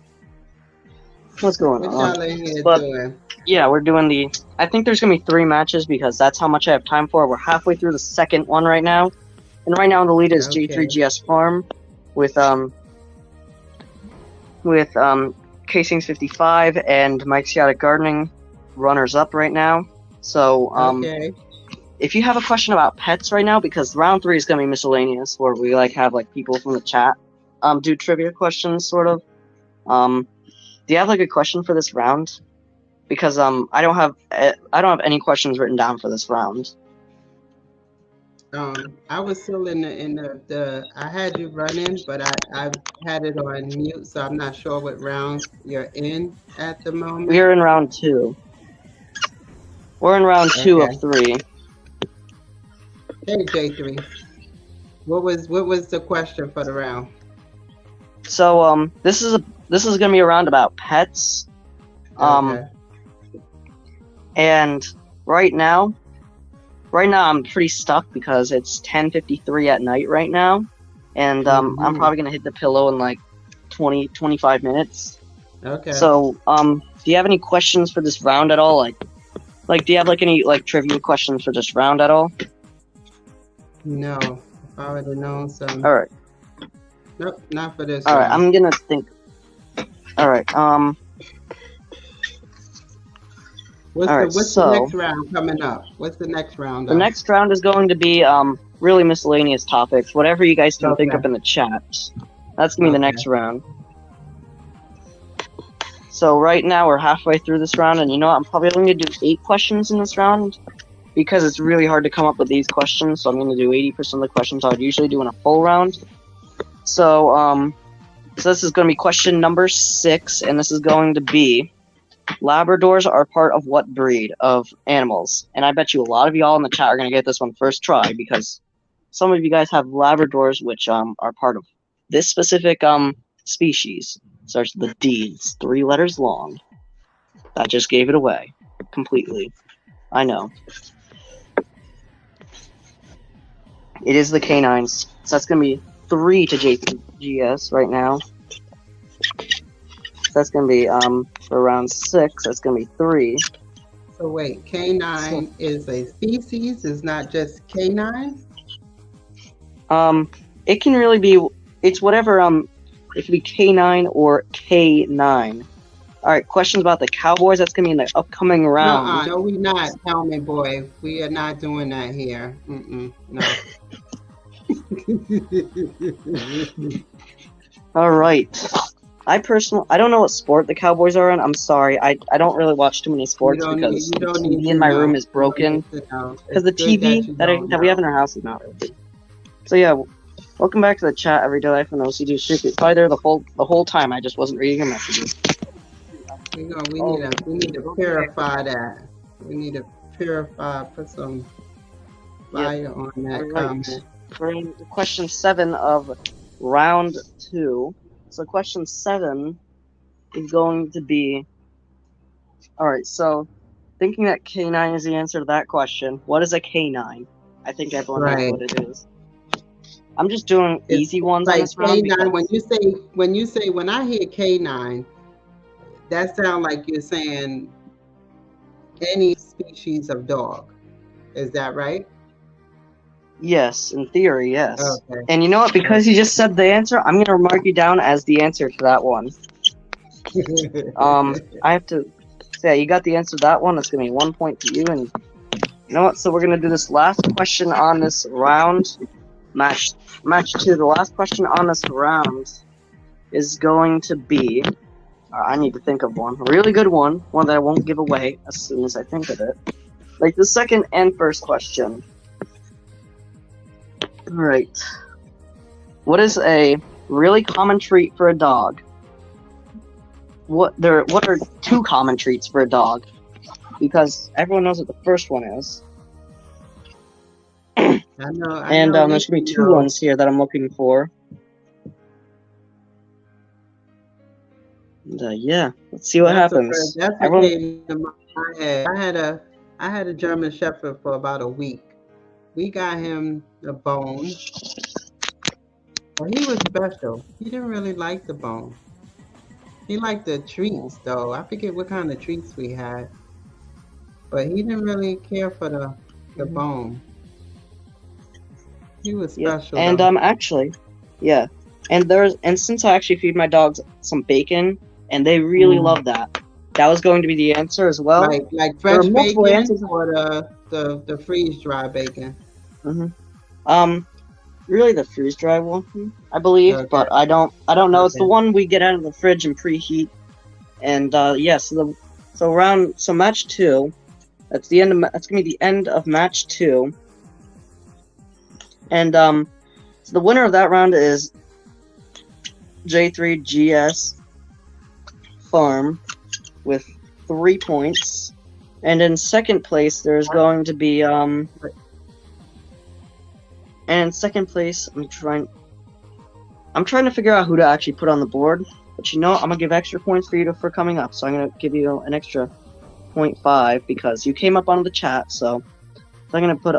What's going on? on? What y'all in here But, doing? yeah, we're doing I think there's going to be 3 matches because that's how much I have time for. We're halfway through the second one right now. And right now in the lead is J3GS Farm with Casings 55 and Mike's Chaotic Gardening runners up right now. So, if you have a question about pets right now, because round 3 is going to be miscellaneous, where we have people from the chat do trivia questions, sort of. Do you have a question for this round? Because I don't have any questions written down for this round. I was still in the I had you running, but I had it on mute, so I'm not sure what round you're in at the moment. We're in round 2. We're in round 2 of 3. Hey J3, what was the question for the round? So this is gonna be a round about pets. And right now I'm pretty stuck because it's 10:53 at night right now, and I'm probably gonna hit the pillow in 20-25 minutes. Okay. So do you have any questions for this round at all? Do you have any trivia questions for this round at all? No, I would have known some. All right. Nope, not for this All right. round. I'm gonna think. All right. All right. What's the So next round coming up? What's the next round the up? next round is going to be really miscellaneous topics, whatever you guys can think Okay. up in the chat. That's gonna be the Okay. next round. So right now we're halfway through this round, and you know what? I'm probably only gonna do 8 questions in this round because it's really hard to come up with these questions. So I'm gonna do 80% of the questions I would usually do in a full round. So so this is gonna be question number 6, and this is going to be Labradors are part of what breed of animals? And I bet you a lot of y'all in the chat are gonna get this one first try because some of you guys have Labradors, which are part of this specific species. Starts with the D. It's 3 letters long. That just gave it away completely. I know. It is the canines. So that's gonna be 3 to JGS right now. So that's gonna be for round 6. That's gonna be 3. So wait, canine is a species. It's not just canine. It can really be. It's whatever. It could be K9 or K9. All right. Questions about the Cowboys. That's gonna be in the upcoming round. No, we're not. Helmet boy, we are not doing that here. No. All right. I don't know what sport the Cowboys are in. I'm sorry. I don't really watch too many sports because the TV in my room is broken. Because the TV that we have in our house is not really good. So yeah, welcome back to the chat, Everyday Life and OCD Streak. It's probably there the whole time. I just wasn't reading your messages. We need to purify that. We need to purify. Put some fire on that comment. We're in question 7 of round 2. So question 7 is going to be. All right. So, thinking that K9 is the answer to that question, what is a K9? I think everyone knows what it is. I'm just doing easy ones on this round. K9. When I hear K9, that sounds like you're saying any species of dog. Is that right? Yes, in theory, yes. Okay. And you know what? Because you just said the answer, I'm gonna mark you down as the answer to that one. I have to say you got the answer to that one. That's gonna be 1 point to you. And you know what? So we're gonna do this last question on this round. Match 2. The last question on this round is going to be. I need to think of one. A really good one. One that I won't give away as soon as I think of it. Like the second and first question. Alright. What is a really common treat for a dog? What are 2 common treats for a dog? Because everyone knows what the first one is. I know. And there's gonna be 2 ones here that I'm looking for. And, yeah, let's see what happens. That's what came to my head. I had a German Shepherd for about a week. We got him the bone. But he was special. He didn't really like the bone. He liked the treats, though. I forget what kind of treats we had. But he didn't really care for the bone. He was special. And actually, yeah. And since I actually feed my dogs some bacon, and they really love that. That was going to be the answer as well. Like fresh bacon or the freeze dry bacon. Really the freeze dry one, I believe, okay. But I don't know. Okay. It's the one we get out of the fridge and preheat. And yeah, so match 2. That's gonna be the end of match 2. And so the winner of that round is J3GS Farm with 3 points. And in second place there's going to be and in second place I'm trying to figure out who to actually put on the board. But you know, I'm gonna give extra points for you for coming up. So I'm gonna give you an extra 0.5 because you came up on the chat. So I'm gonna put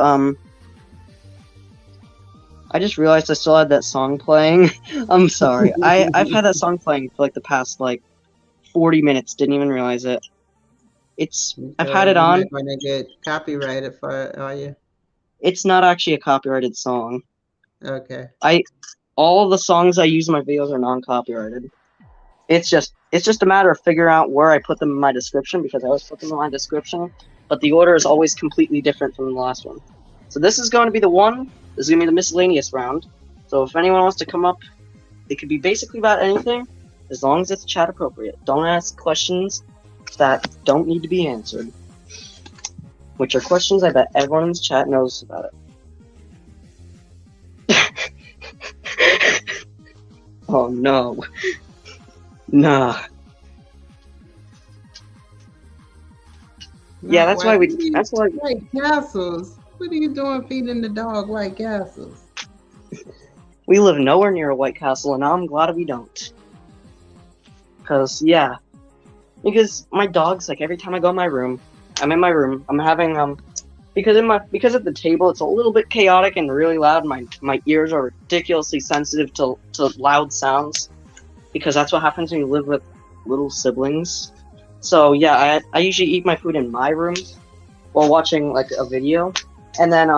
I just realized I still had that song playing. I'm sorry. I've had that song playing for like the past 40 minutes. Didn't even realize it. I've had it on. When they get copyrighted for it, are you? It's not actually a copyrighted song. Okay. All of the songs I use in my videos are non-copyrighted. It's just a matter of figuring out where I put them in my description, because I always put them in my description, but the order is always completely different from the last one. So this is going to be the one. This is going to be the miscellaneous round. So if anyone wants to come up, it could be basically about anything, as long as it's chat appropriate. Don't ask questions that don't need to be answered, which are questions I bet everyone in this chat knows about it. Oh no. Nah. Yeah, that's why we. That's why. White Castles. What are you doing feeding the dog White Castles? We live nowhere near a White Castle, and now I'm glad we don't. Because my dog's like, every time I go in my room, I'm in my room. I'm having because at the table it's a little bit chaotic and really loud. My ears are ridiculously sensitive to loud sounds, because that's what happens when you live with little siblings. So yeah, I usually eat my food in my room while watching like a video, and then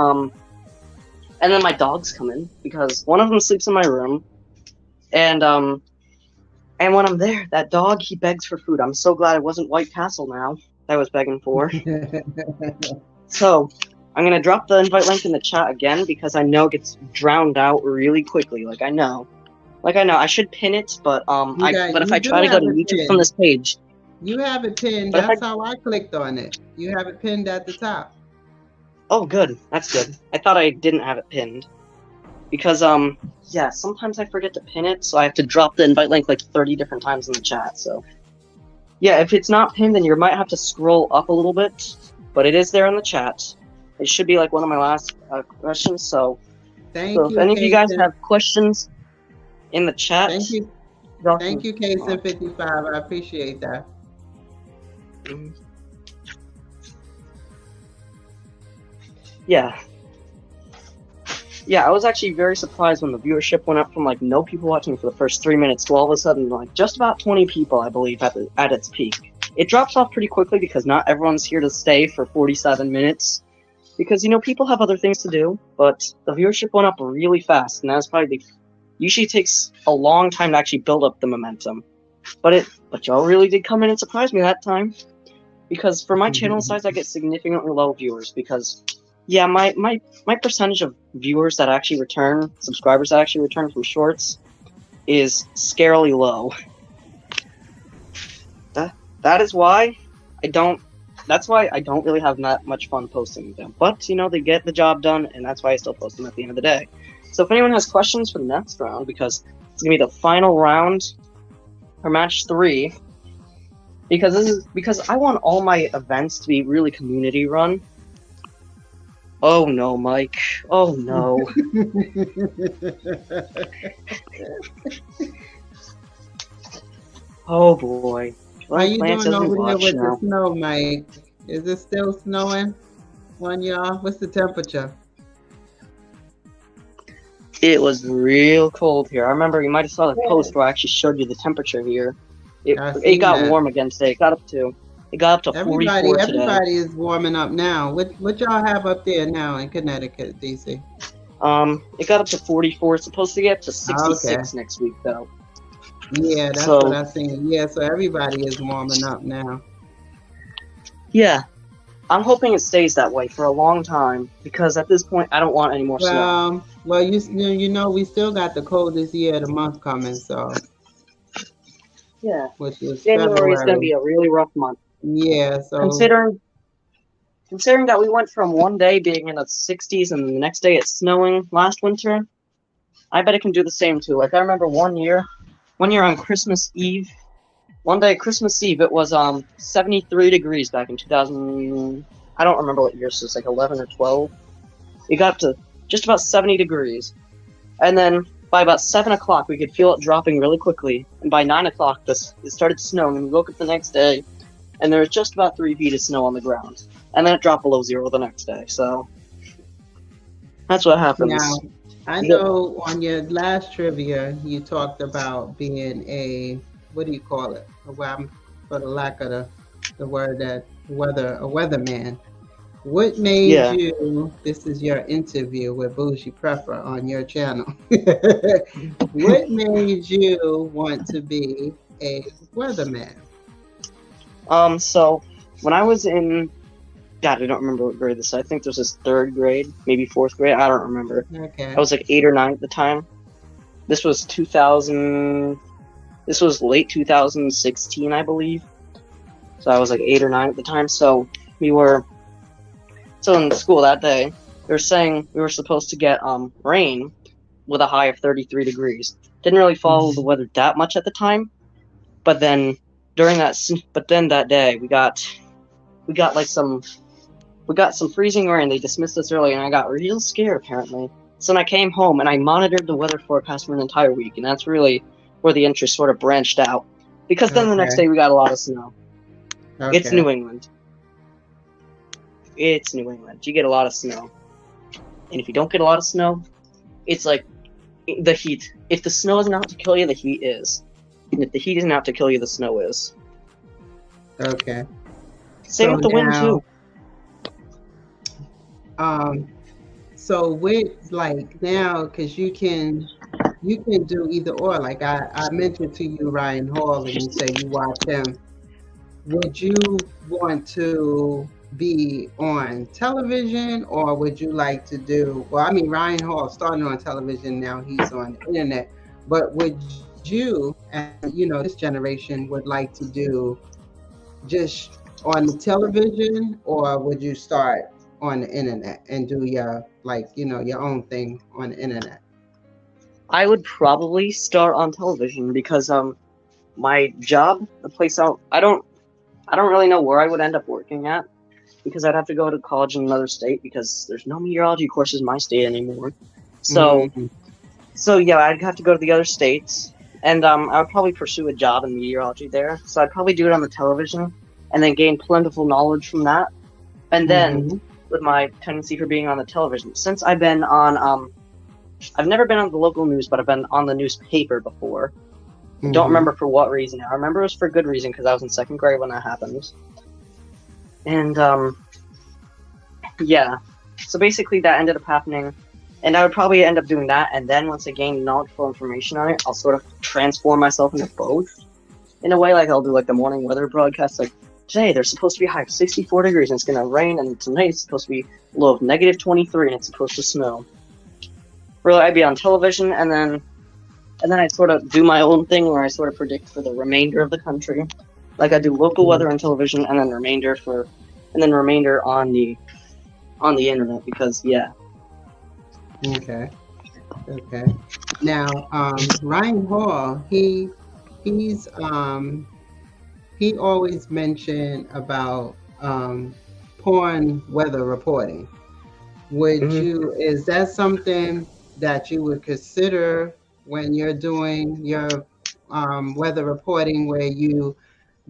my dogs come in, because one of them sleeps in my room, and when I'm there, that dog, he begs for food. I'm so glad it wasn't White Castle now that I was begging for. So I'm gonna drop the invite link in the chat again, because I know it gets drowned out really quickly. Like I know, I should pin it, but if I try to go to YouTube from this page, you have it pinned. That's how I clicked on it. You have it pinned at the top. Oh, good. That's good. I thought I didn't have it pinned, because yeah, sometimes I forget to pin it, so I have to drop the invite link like 30 different times in the chat. So yeah, if it's not pinned, then you might have to scroll up a little bit, but it is there in the chat. It should be like one of my last questions. So if any of you guys have questions in the chat, thank you, Kason55. I appreciate that. Yeah, I was actually very surprised when the viewership went up from like no people watching for the first 3 minutes to all of a sudden like just about 20 people, I believe, at its peak. It drops off pretty quickly because not everyone's here to stay for 47 minutes, because people have other things to do. But the viewership went up really fast, and that's probably usually takes a long time to actually build up the momentum. But y'all really did come in and surprise me that time, because for my channel size, I get significantly low viewers, because yeah, my percentage of viewers that actually return, subscribers that actually return from shorts, is scarily low. That is why I don't. That's why I don't really have that much fun posting them. But they get the job done, and that's why I still post them at the end of the day. So if anyone has questions for the next round, because it's gonna be the final round for match 3, because I want all my events to be really community run. Oh no, Mike. Oh no. Oh boy. How you doing over there with the snow, Mike? Is it still snowing on y'all? What's the temperature? It was real cold here. I remember you might have saw the post where I actually showed you the temperature here. It got warm again today. It got up to 44 today. Everybody is warming up now. What y'all have up there now in Connecticut, DC? It got up to 44. It's supposed to get to 66 next week, though. Yeah, that's what I'm saying. Yeah, so everybody is warming up now. Yeah, I'm hoping it stays that way for a long time, because at this point I don't want any more snow. Well, we still got the coldest year of the month coming, so yeah, which is January is going to be a really rough month. Yeah, so considering that we went from one day being in the 60s and the next day it's snowing last winter, I bet it can do the same too. Like I remember one year on Christmas Eve. One day, Christmas Eve, it was 73 degrees back in 2000. I don't remember what year, so it's like 11 or 12. It got up to just about 70 degrees. And then by about 7 o'clock, we could feel it dropping really quickly. And by 9 o'clock, it started snowing. And we woke up the next day, and there was just about 3 feet of snow on the ground. And then it dropped below 0 the next day. So that's what happens. Now, I know on your last trivia, you talked about being a, what do you call it? For the lack of the word, a weatherman. What made Yeah. you, this is your interview with Bougie Prepper on your channel. What made you want to be a weatherman? So when I was in, God, I don't remember what grade this is. I think this was third grade, maybe fourth grade. I don't remember. I Okay. was like 8 or 9 at the time. This was 2000. This was late 2016, I believe. So I was like 8 or 9 at the time. We were so in school that day. They were saying we were supposed to get rain with a high of 33 degrees. Didn't really follow the Mhm. weather that much at the time, but then that day we got like some freezing rain. They dismissed us early, and I got real scared apparently. So then I came home and I monitored the weather forecast for an entire week, and that's really where the interest sort of branched out. Because then the next Okay. day we got a lot of snow. It's Okay. New England. It's New England. You get a lot of snow, and if you don't get a lot of snow, it's like the heat. If the snow isn't out to kill you, the heat is. And if the heat isn't out to kill you, the snow is. Okay. Same So with the wind now, too. um, so with like now, because you can do either or. Like I mentioned to you Ryan Hall, and you say you watch him. Would you want to be on television, or would you like to do, well, I mean, Ryan Hall started on television, now he's on the internet, but would you, and this generation would like to do just on the television, or would you start on the internet and do your, like, your own thing on the internet? I would probably start on television because my job, the place out, I don't really know where I would end up working at because I'd have to go to college in another state because there's no meteorology courses in my state anymore. So Mm, so yeah, I'd have to go to the other states, and I would probably pursue a job in meteorology there. So I'd probably do it on the television, and then gain plentiful knowledge from that. And then mm-hmm, with my tendency for being on the television, since I've never been on the local news, but I've been on the newspaper before. I don't mm-hmm. remember for what reason. I remember it was for good reason because I was in second grade when that happened. And yeah. So basically, that ended up happening, and I would probably end up doing that. And then once I gain knowledgeable information on it, I'll sort of transform myself into both. In a way, like I'll do like the morning weather broadcast. Like today, there's supposed to be a high of 64 degrees, and it's gonna rain. And tonight, it's supposed to be a low of negative 23, and it's supposed to snow. Really, I'd be on television, and then I'd sort of do my own thing where I sort of predict for the remainder of the country. Like I do local weather on television, and then remainder on the internet because yeah. Okay. Okay. Now, Ryan Hall, he always mentioned about porn weather reporting. Mm-hmm. Is that something that you would consider when you're doing your weather reporting, where you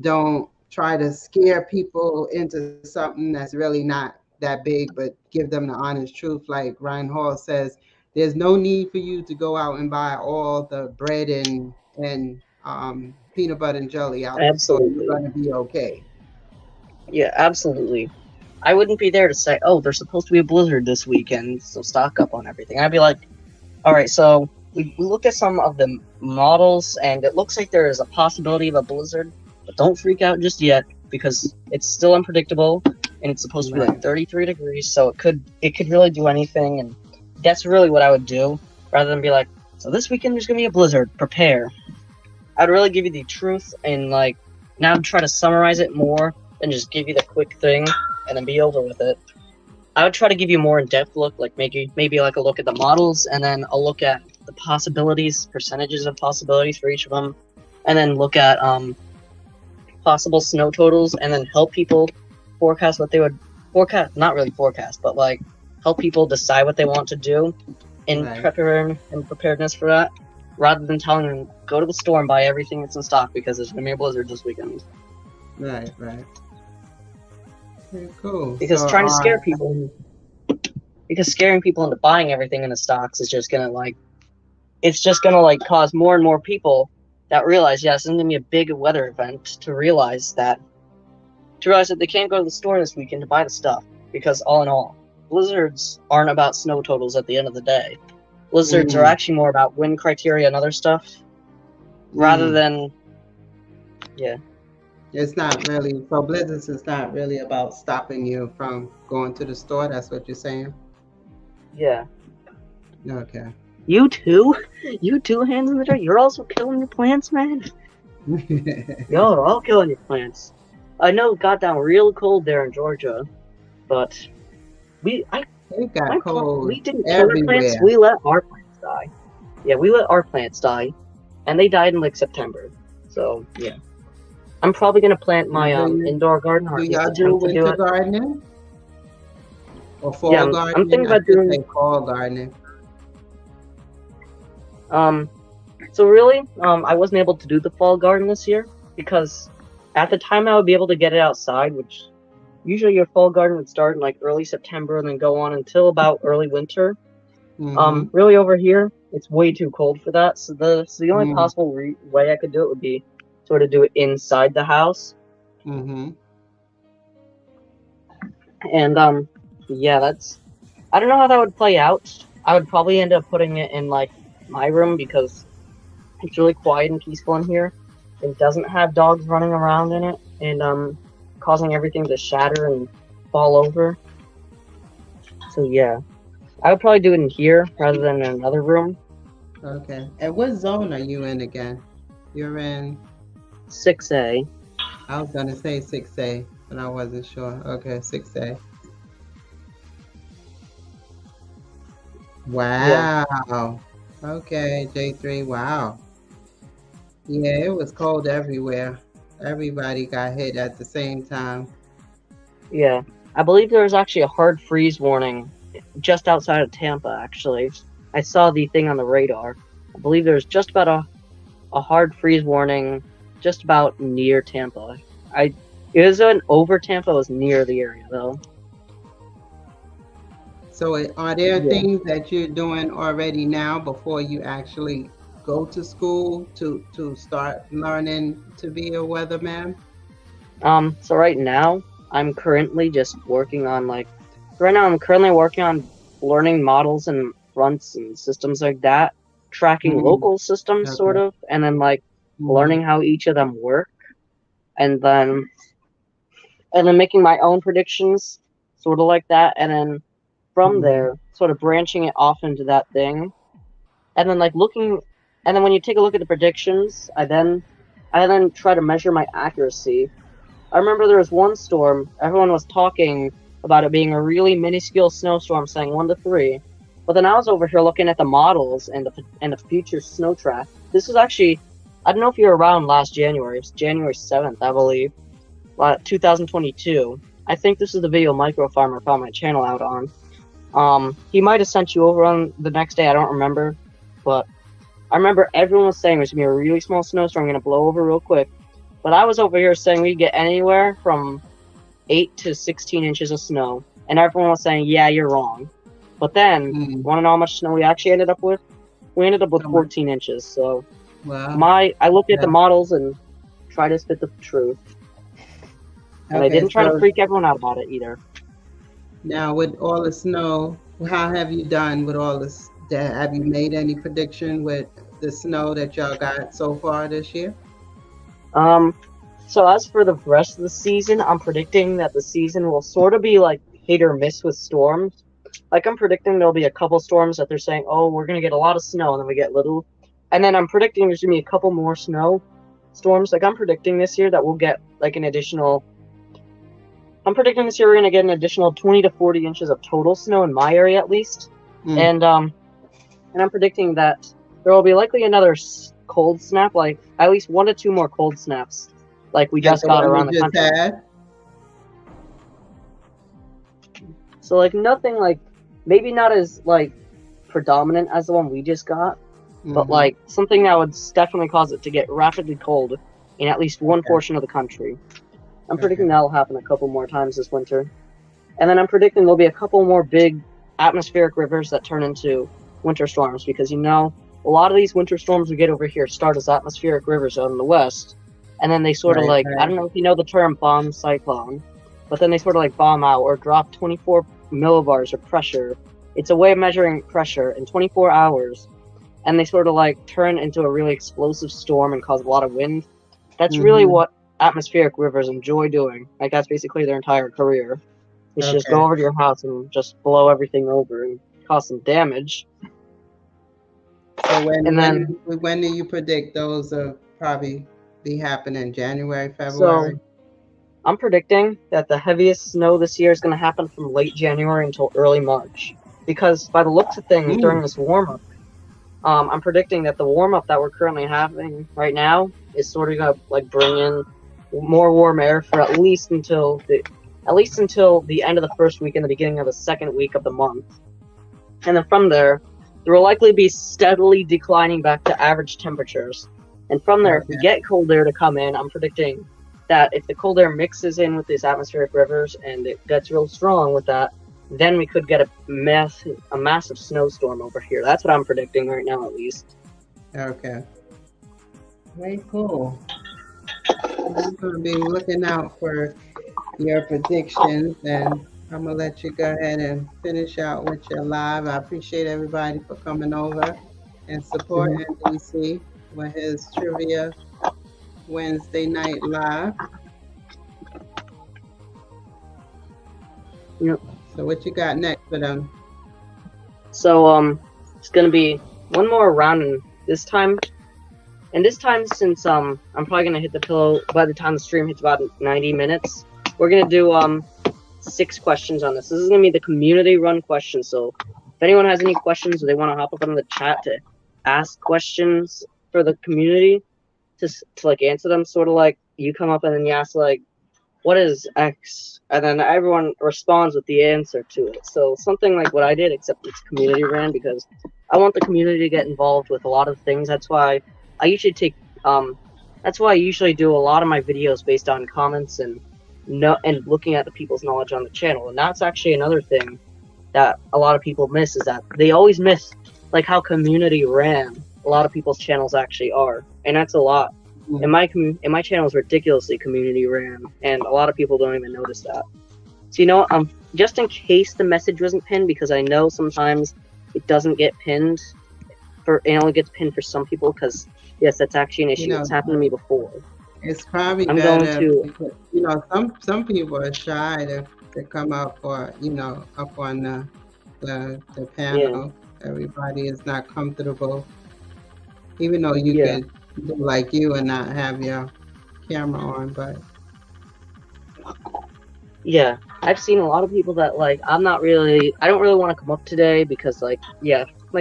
don't try to scare people into something that's really not that big, but give them the honest truth? Like Ryan Hall says, there's no need for you to go out and buy all the bread and peanut butter and jelly out the store. You're Absolutely. going to be okay. Yeah, absolutely. I wouldn't be there to say, oh, there's supposed to be a blizzard this weekend, so stock up on everything. I'd be like, all right, so we looked at some of the models, and it looks like there is a possibility of a blizzard, but don't freak out just yet because it's still unpredictable, and it's supposed to be like Right. 33 degrees, so it could really do anything, and that's really what I would do, rather than be like, so this weekend there's gonna be a blizzard, prepare. I'd really give you the truth and like now try to summarize it more than just give you the quick thing and then be over with it. I would try to give you a more in-depth look, like maybe like a look at the models, and then a look at the possibilities, percentages of possibilities for each of them, and then look at possible snow totals, and then help people forecast what they would forecast. Not really forecast, but like help people decide what they want to do in Right. preparedness for that, rather than telling them go to the store and buy everything that's in stock because there's gonna be a blizzard this weekend. Right. Right. Okay, cool. Because So, trying to scare people, because scaring people into buying everything in the stocks is just gonna like it's just gonna like cause more and more people that realize yes, this is gonna be a big weather event to realize that they can't go to the store this weekend to buy the stuff because all in all, blizzards aren't about snow totals at the end of the day. Blizzards are Mm. actually more about wind criteria and other stuff, rather Mm. than, yeah. It's not really, so blizzards is not really about stopping you from going to the store. That's what you're saying? Yeah. Okay. You too? You too, hands in the dirt? You're also killing your plants, man? You're all killing your plants. I know it got down real cold there in Georgia, but It got cold we didn't kill our plants, everywhere. we let our plants die. Yeah, we let our plants die, and they died in like September. So, yeah. I'm probably gonna plant my indoor garden, or Do at least y'all do attempt to do winter it. gardening or Yeah, fall I'm thinking gardening? I about should doing, say fall gardening. so really, I wasn't able to do the fall garden this year, because at the time I would be able to get it outside, which usually your fall garden would start in like early September and then go on until about early winter. Mm-hmm. Really over here, it's way too cold for that. So the only Mm. possible way I could do it would be sort of do it inside the house. Mm-hmm. And yeah, I don't know how that would play out. I would probably end up putting it in like my room because it's really quiet and peaceful in here. It doesn't have dogs running around in it and causing everything to shatter and fall over. So yeah, I would probably do it in here rather than in another room. Okay. And what zone are you in again? You're in, 6A. I was gonna say 6A, but I wasn't sure. Okay, 6A. Yeah, Wow. Okay, J3. Wow. Yeah, it was cold everywhere. Everybody got hit at the same time. yeah. I believe there was actually a hard freeze warning just outside of Tampa. Actually, I saw the thing on the radar. I believe there's just about a hard freeze warning just about near Tampa. It wasn't over Tampa, it was near the area though. So are there Yeah. things that you're doing already now before you actually go to school to start learning to be a weatherman? So right now I'm currently just working on I'm currently working on learning models and fronts and systems like that, tracking Mm, local systems sort okay. of, and then like Mm, learning how each of them work, and then making my own predictions, sort of like that, and then from mhm, there, sort of branching it off into that thing, and then and then when you take a look at the predictions, I then try to measure my accuracy. I remember there was one storm, everyone was talking about it being a really minuscule snowstorm, saying 1 to 3. But then I was over here looking at the models and the future snow track. This was actually, I don't know if you were around last January. It was January 7th, I believe, 2022. I think this is the video Micro Farmer found my channel out on. He might have sent you over on the next day. I don't remember, but I remember everyone was saying there's gonna be a really small snowstorm gonna blow over real quick. But I was over here saying we'd get anywhere from 8 to 16 inches of snow, and everyone was saying, "Yeah, you're wrong." But then, mm. want to know how much snow we actually ended up with? We ended up with How much? 14 inches. So Wow. I looked at the Yeah. models and tried to spit the truth, and I Okay, didn't try to so freak everyone out about it either. now with all the snow, how have you done with all this? Have you made any prediction with the snow that y'all got so far this year? Um, so as for the rest of the season, I'm predicting that the season will sort of be like hit or miss with storms. Like I'm predicting there'll be a couple storms that they're saying, "Oh, we're gonna get a lot of snow," and then we get little. And then I'm predicting there's gonna be a couple more snow storms. Like I'm predicting this year that we'll get like an additional. I'm predicting this year we're gonna get an additional 20 to 40 inches of total snow in my area at least, Mm. and I'm predicting that there will be likely another cold snap, like at least 1 to 2 more cold snaps, like we Like just the got one we around the just country. had? So like nothing like maybe not as like predominant as the one we just got, but Mm-hmm. like something that would definitely cause it to get rapidly cold in at least one Okay. portion of the country. I'm predicting Okay. that'll happen a couple more times this winter. And then I'm predicting there'll be a couple more big atmospheric rivers that turn into winter storms, because a lot of these winter storms we get over here start as atmospheric rivers out in the west, and then they sort of Right, like, I right. don't know if you know the term bomb cyclone, but then they sort of like bomb out or drop 24 millibars of pressure. It's a way of measuring pressure in 24 hours, and they sort of like turn into a really explosive storm and cause a lot of wind. That's really what atmospheric rivers enjoy doing. Like, that's basically their entire career. It's just go over to your house and just blow everything over and cause some damage. So when do you predict those will probably be happening? January, February? So I'm predicting that the heaviest snow this year is going to happen from late January until early March. Because by the looks of things, during this warm-up, I'm predicting that the warm-up that we're currently having right now is sort of going to like bring in more warm air for at least until the end of the first week and the beginning of the second week of the month. And then from there will likely be steadily declining back to average temperatures. And from there, if we get cold air to come in, I'm predicting that if the cold air mixes in with these atmospheric rivers and it gets real strong with that, then we could get a massive snowstorm over here. That's what I'm predicting right now, at least. Okay. Very cool. I'm going to be looking out for your predictions, and I'm going to let you go ahead and finish out with your live. I appreciate everybody for coming over and supporting DC with his Trivia Wednesday night live. Yep. So what you got next for them? So it's gonna be one more round, and this time since I'm probably gonna hit the pillow by the time the stream hits about 90 minutes, we're gonna do 6 questions on this. This is gonna be the community run questions. So if anyone has any questions or they want to hop up on the chat to ask questions for the community to like answer them, sort of like you come up and then you ask like, what is X? And then everyone responds with the answer to it. So something like what I did, except it's community ran, because I want the community to get involved with a lot of things. That's why I usually do a lot of my videos based on comments and looking at the people's knowledge on the channel. And that's actually another thing that a lot of people miss, is that they always miss like how community ran a lot of people's channels actually are. And that's a lot. And my channel is ridiculously community ran, and a lot of people don't even notice that. So just in case the message wasn't pinned, because I know sometimes it doesn't get pinned, it only gets pinned for some people, because yes, that's actually an issue. It's happened to me before. It's probably better because, some people are shy to come up for up on the panel. Yeah. Everybody is not comfortable, even though you could do like you and not have your camera on. But yeah, I've seen a lot of people that like I don't really want to come up today because like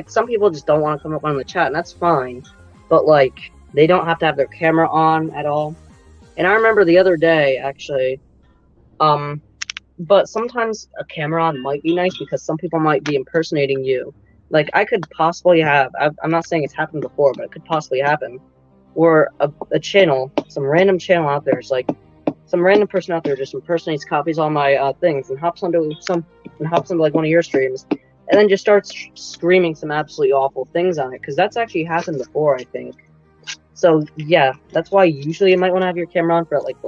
some people just don't want to come up on the chat, and that's fine. But like they don't have to have their camera on at all. And I remember the other day actually, but sometimes a camera on might be nice because some people might be impersonating you. Like I could possibly have, I'm not saying it's happened before, but it could possibly happen, where a channel, some random channel out there is like, some random person out there just impersonates, copies all my things, and hops onto like one of your streams, and then just starts screaming some absolutely awful things on it, because that's actually happened before, I think. So yeah, that's why usually you might want to have your camera on for like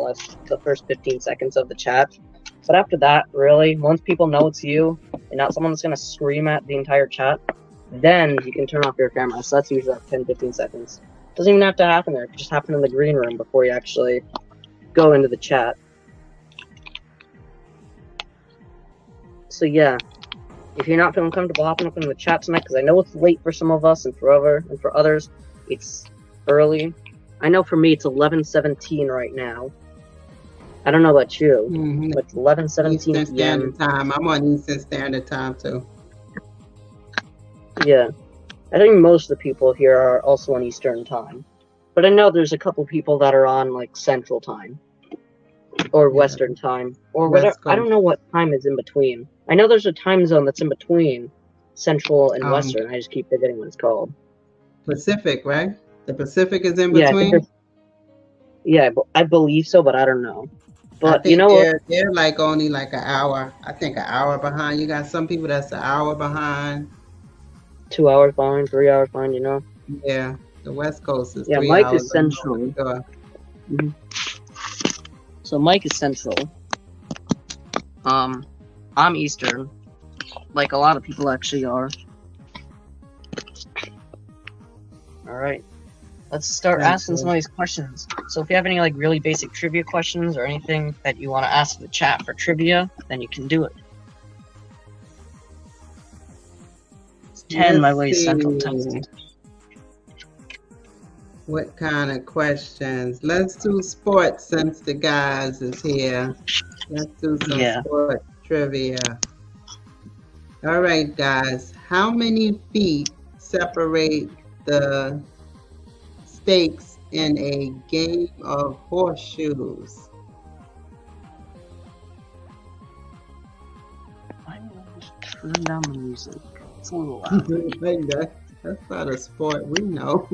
the first 15 seconds of the chat. But after that, really, once people know it's you and not someone that's going to scream at the entire chat, then you can turn off your camera. So that's usually like 10-15 seconds. Doesn't even have to happen there. It could just happen in the green room before you actually go into the chat. So yeah, if you're not feeling comfortable hopping up into the chat tonight, because I know it's late for some of us, and for others, it's early. I know for me it's 11:17 right now. I don't know about you, but it's 11:17 Eastern Standard Time. I'm on Eastern Standard Time too. Yeah, I think most of the people here are also on Eastern Time, but I know there's a couple people that are on like Central Time or Western Time or whatever. I don't know what time is in between. I know there's a time zone that's in between Central and Western. I just keep forgetting what it's called. Pacific, right? The Pacific is in between. Yeah, I believe so, but I don't know. But they're like only like an hour. I think an hour behind. You got some people that's an hour behind. 2 hours behind, 3 hours behind. Yeah, the West Coast is 3 hours. Mike is Central. So Mike is Central. I'm Eastern, like a lot of people actually are. Alright. Let's start asking some of these questions. So if you have any like really basic trivia questions or anything that you want to ask the chat for trivia, then you can do it. It's 10 my way Central Time. What kind of questions? Let's do sports since the guys is here. Let's do some sports trivia. All right, guys. How many feet separate the stakes in a game of horseshoes? I'm going to turn down the music. It's a little loud. That's not a sport we know.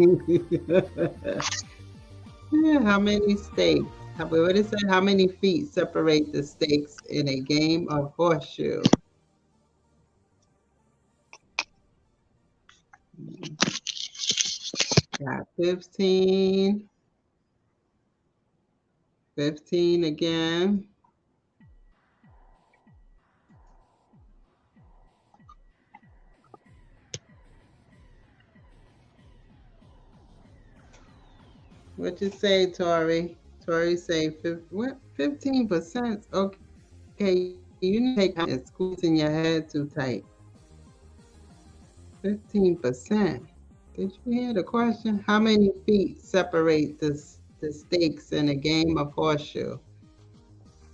Yeah, how many stakes? What is it? How many feet separate the stakes in a game of horseshoe? Got 15. 15 again. What'd you say, Tori? Tori say 15%? Okay, you need to take out and squeezing your head too tight. 15%. Did you hear the question? How many feet separate the stakes in a game of horseshoe?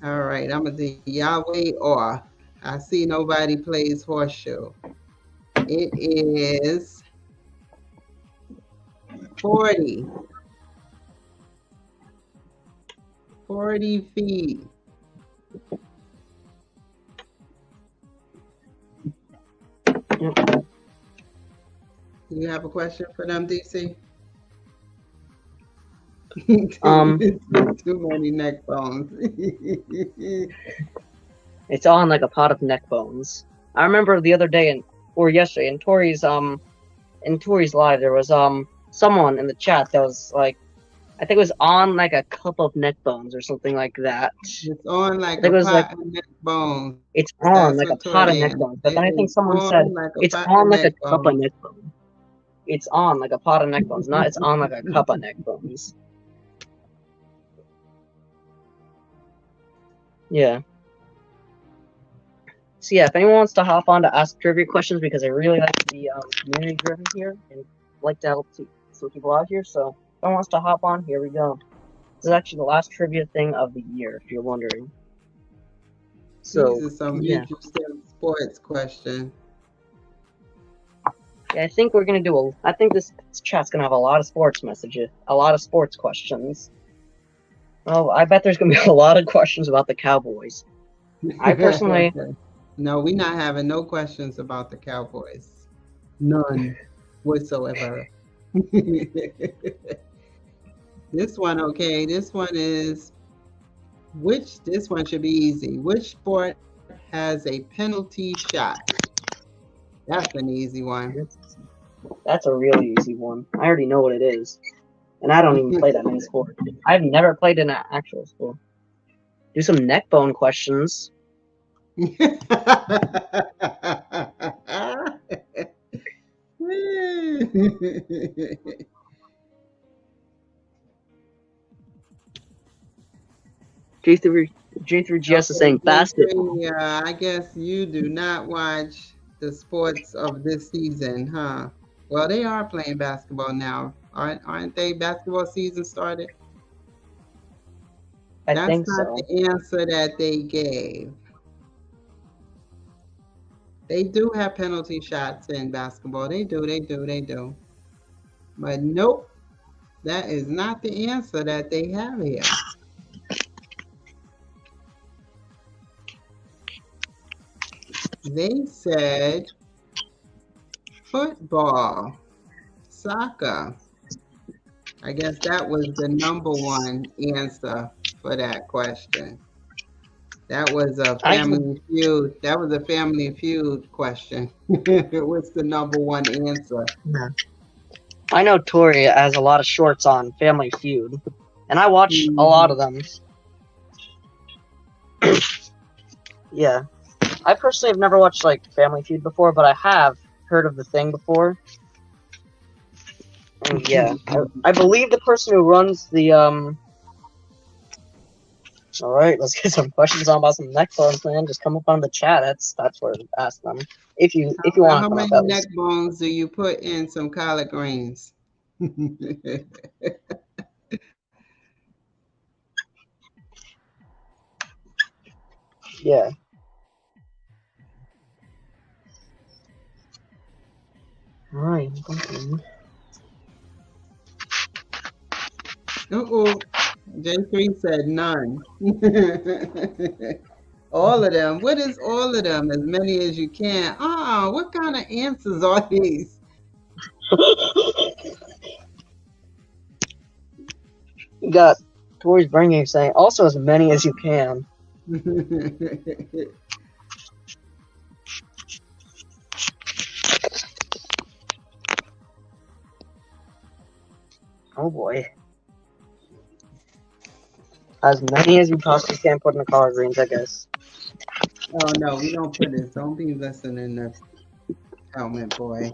All right, I'm gonna do Yahweh or. I see nobody plays horseshoe. It is 40. 40 feet. Do you have a question for them, DC? Too many neck bones. It's on like a pot of neck bones. I remember the other day or yesterday in Tori's live there was someone in the chat that was like, I think it was on like a cup of neck bones or something like that. It's on like a pot of neck bones. It's on like a pot of neck bones. But then I think someone said it's on like a cup of neck bones. It's on like a pot of neck bones, not it's on like a cup of neck bones. Yeah. So yeah, if anyone wants to hop on to ask trivia questions, because I really like to be community driven here and like to help some people out here, so if anyone wants to hop on, here we go. This is actually the last trivia thing of the year, if you're wondering. So these are some interesting sports questions. Yeah, I think we're gonna do I think this chat's gonna have a lot of sports messages, a lot of sports questions. Oh, I bet there's gonna be a lot of questions about the Cowboys. I personally. No, we're not having no questions about the Cowboys. None whatsoever. This one, okay. This one is this one should be easy. Which sport has a penalty shot? That's an easy one. That's a really easy one. I already know what it is. And I don't even play that many sports. I've never played in an actual sport. Do some neck bone questions. J3GS is saying basketball. Yeah, I guess you do not watch the sports of this season, huh? Well, they are playing basketball now, aren't they? Basketball season started. I think so. That's not the answer that they gave. They do have penalty shots in basketball. They do. But nope, that is not the answer that they have here. They said football, soccer. I guess that was the number one answer for that question. That was a Family Feud. That was a Family Feud question. What's the number one answer? Yeah. I know Tori has a lot of shorts on Family Feud, and I watch a lot of them. Yeah. I personally have never watched like Family Feud before, but I have heard of the thing before. And yeah, I believe the person who runs the All right, let's get some questions on about some neck bones, man. Just come up on the chat. That's where to ask them. If you want How to come up many at neck least. bones do you put in some collard greens? Yeah. All right. Uh-oh. J3 said none. All of them. What is all of them? As many as you can. What kind of answers are these? You got Tori's bringing saying also as many as you can. Oh boy. As many as you possibly can put in the collard greens, I guess. Oh no, we don't put this. Don't be listening to Helmet Boy.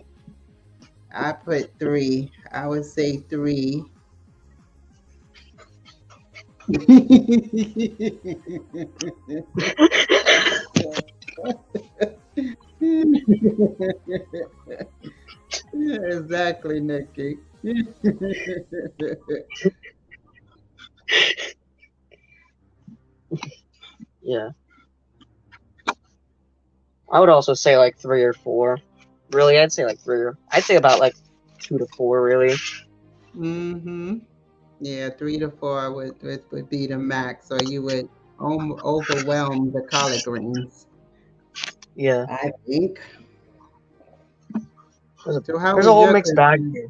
I put 3. I would say 3. Exactly, Nikki. Yeah. I would also say like 3 or 4. Really, I'd say like 3 or I'd say about like 2 to 4 really. Mm-hmm. Yeah, 3 to 4 would be the max, or you would overwhelm the collard greens. Yeah. I think. So how There's a was whole your mixed bag Christmas? here.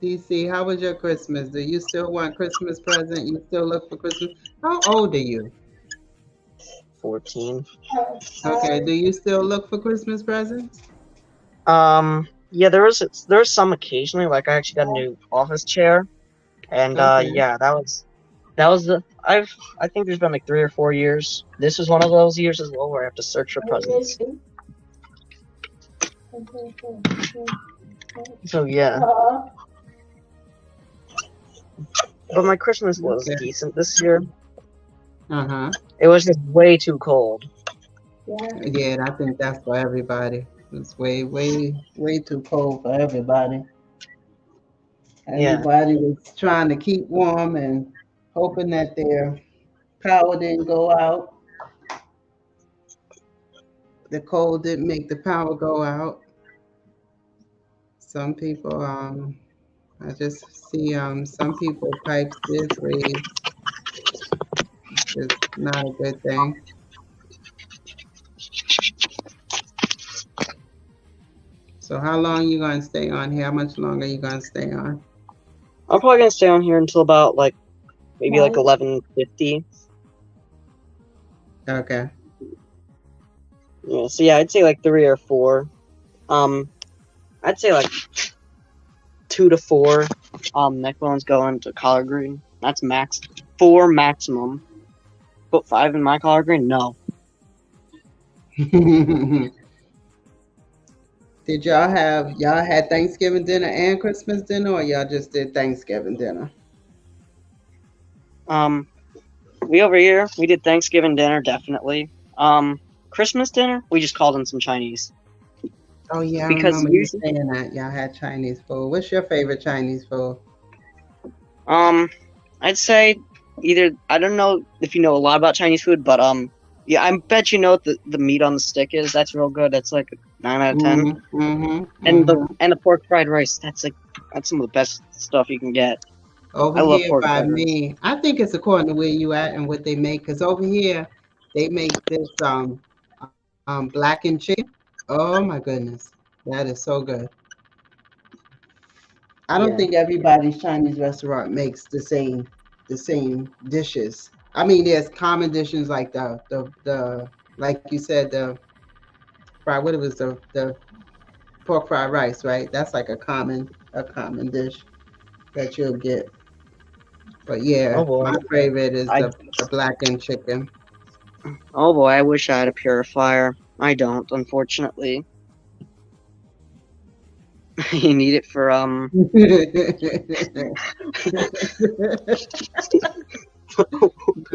DC, how was your Christmas? Do you still want Christmas present? You still look for Christmas? How old are you? 14. Okay, do you still look for Christmas presents? Yeah, there was some occasionally, like I actually got a new office chair, and Okay. yeah, that was the I think there's been like 3 or 4 years. This was one of those years as well where I have to search for presents. So yeah, but my Christmas was Okay. decent this year. Uh-huh. It was just way too cold. Yeah, I think that's for everybody. It's way, way, way too cold for everybody. Yeah. Everybody was trying to keep warm and hoping that their power didn't go out. The cold didn't make the power go out. Some people, I just see some people pipes did freeze. It's not a good thing. So how long you gonna stay on here? How much longer you gonna stay on? I'm probably gonna stay on here until about like maybe like 11:50. Okay. Yeah. So yeah, I'd say like 3 or 4. I'd say like 2 to 4. Neck bones go into collard green. That's max. 4 maximum. Put 5 in my collard green? No. Did y'all had Thanksgiving dinner and Christmas dinner, or y'all just did Thanksgiving dinner? We over here we did Thanksgiving dinner definitely. Christmas dinner we just called in some Chinese Oh yeah, I because remember you usually saying that y'all had Chinese food. What's your favorite Chinese food? I'd say either I don't know if you know a lot about Chinese food, but yeah, I bet you know what the meat on the stick is. That's real good. That's like 9 out of 10. Mm-hmm, mm-hmm, And the mm-hmm. and the pork fried rice. That's some of the best stuff you can get. Over I love here pork by fried rice. me, I think it's according to where you at and what they make. Cause over here, they make this blackened chicken. Oh my goodness, that is so good. I don't Yeah. think everybody's Chinese restaurant makes the same dishes. I mean, there's common dishes like the like you said the fried what it was the pork fried rice, right? That's like a common dish that you'll get. But Oh yeah, boy. my favorite is I the blackened chicken. Oh boy, I wish I had a purifier. I don't, unfortunately. You need it for No,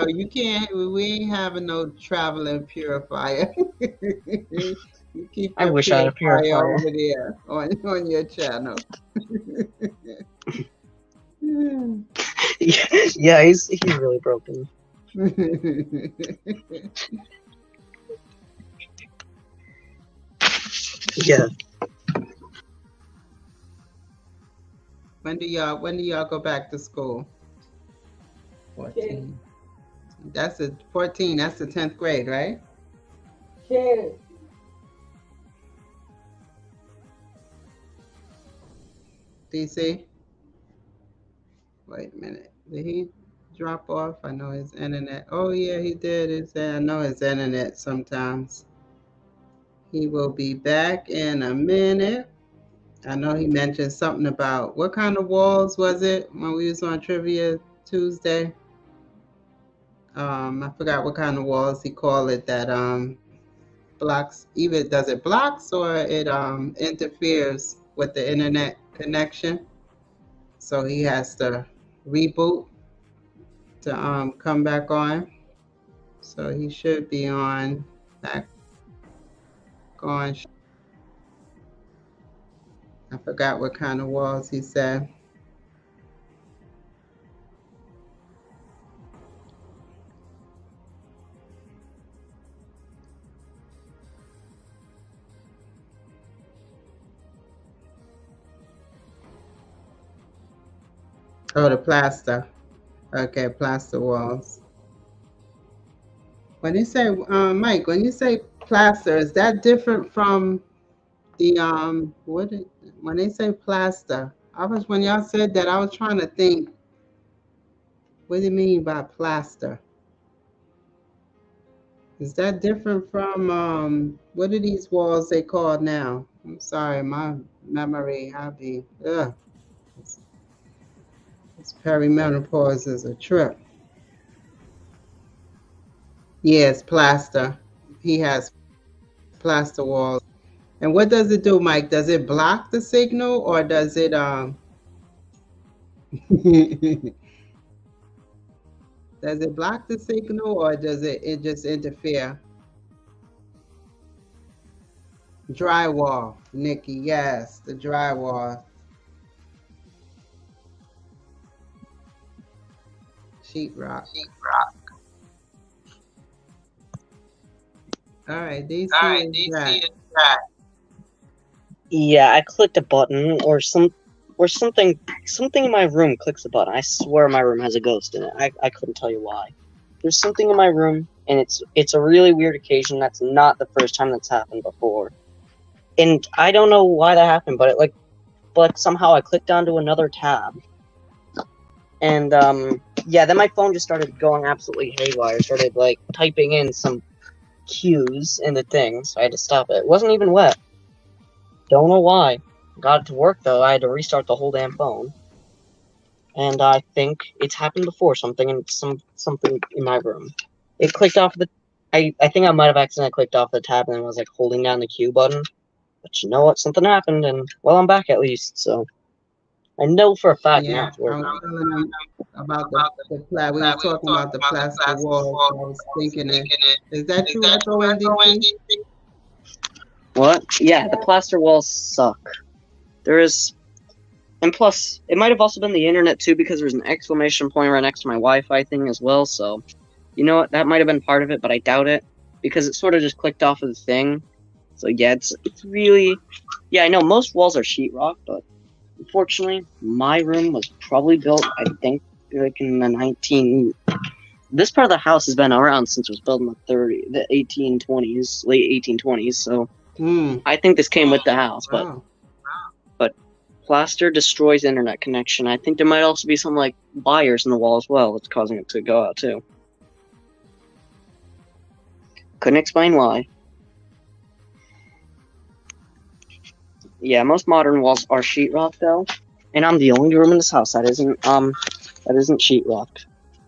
you can't. We ain't having no traveling purifier. You keep I your wish I had a purifier purifier. over there on your channel. Yeah, he's really broken. Yeah. When do y'all go back to school? 14. That's a 14. That's the 10th grade, right? DC. Wait a minute. Did he drop off? I know his internet. Oh yeah, he did. I know his internet sometimes. He will be back in a minute. I know he mentioned something about what kind of walls was it when we was on Trivia Tuesday? I forgot what kind of walls he called it that blocks. Either does it blocks or it interferes with the internet connection. So he has to reboot to come back on. So he should be on back on. I forgot what kind of walls he said. Oh, the plaster. Okay, plaster walls. When you say, Mike, when you say plaster, is that different from the when they say plaster? When y'all said that, I was trying to think, what do you mean by plaster? Is that different from what are these walls they called now? I'm sorry, my memory, I be this perimenopause is a trip. Yes, plaster. He has plaster walls. And what does it do, Mike? Does it block the signal or does it does it block the signal or does it just interfere? Drywall, Nikki, yes, the drywall. Sheetrock. All right, DC is that. Yeah, I clicked a button or something in my room clicks a button. I swear my room has a ghost in it. I couldn't tell you why. There's something in my room and it's a really weird occasion. That's not the first time that's happened before. And I don't know why that happened, but somehow I clicked onto another tab. And yeah, then my phone just started going absolutely haywire. Started like typing in some cues in the thing, so I had to stop it. It wasn't even wet. Don't know why. Got it to work though. I had to restart the whole damn phone. And I think it's happened before. Something in my room. It clicked off the. I think I might have accidentally clicked off the tab and then was like holding down the Q button. But you know what? Something happened, and well, I'm back at least. So I know for a fact now Yeah, it's I working. was telling him about we was talking about the plaster walls. So I was thinking it. Is that true, Echo and DC? What? Yeah, the plaster walls suck. There is. And plus, it might have also been the internet too, because there's an exclamation point right next to my Wi-Fi thing as well. So, you know what? That might have been part of it, but I doubt it because it sort of just clicked off of the thing. So yeah, it's really. Yeah, I know most walls are sheetrock, but unfortunately, my room was probably built. I think like in the 19. This part of the house has been around since it was built in the 1820s, late 1820s. So I think this came with the house, but plaster destroys internet connection. I think there might also be some like wires in the wall as well that's causing it to go out too. Couldn't explain why. Yeah, most modern walls are sheetrock though, and I'm the only room in this house that isn't sheetrock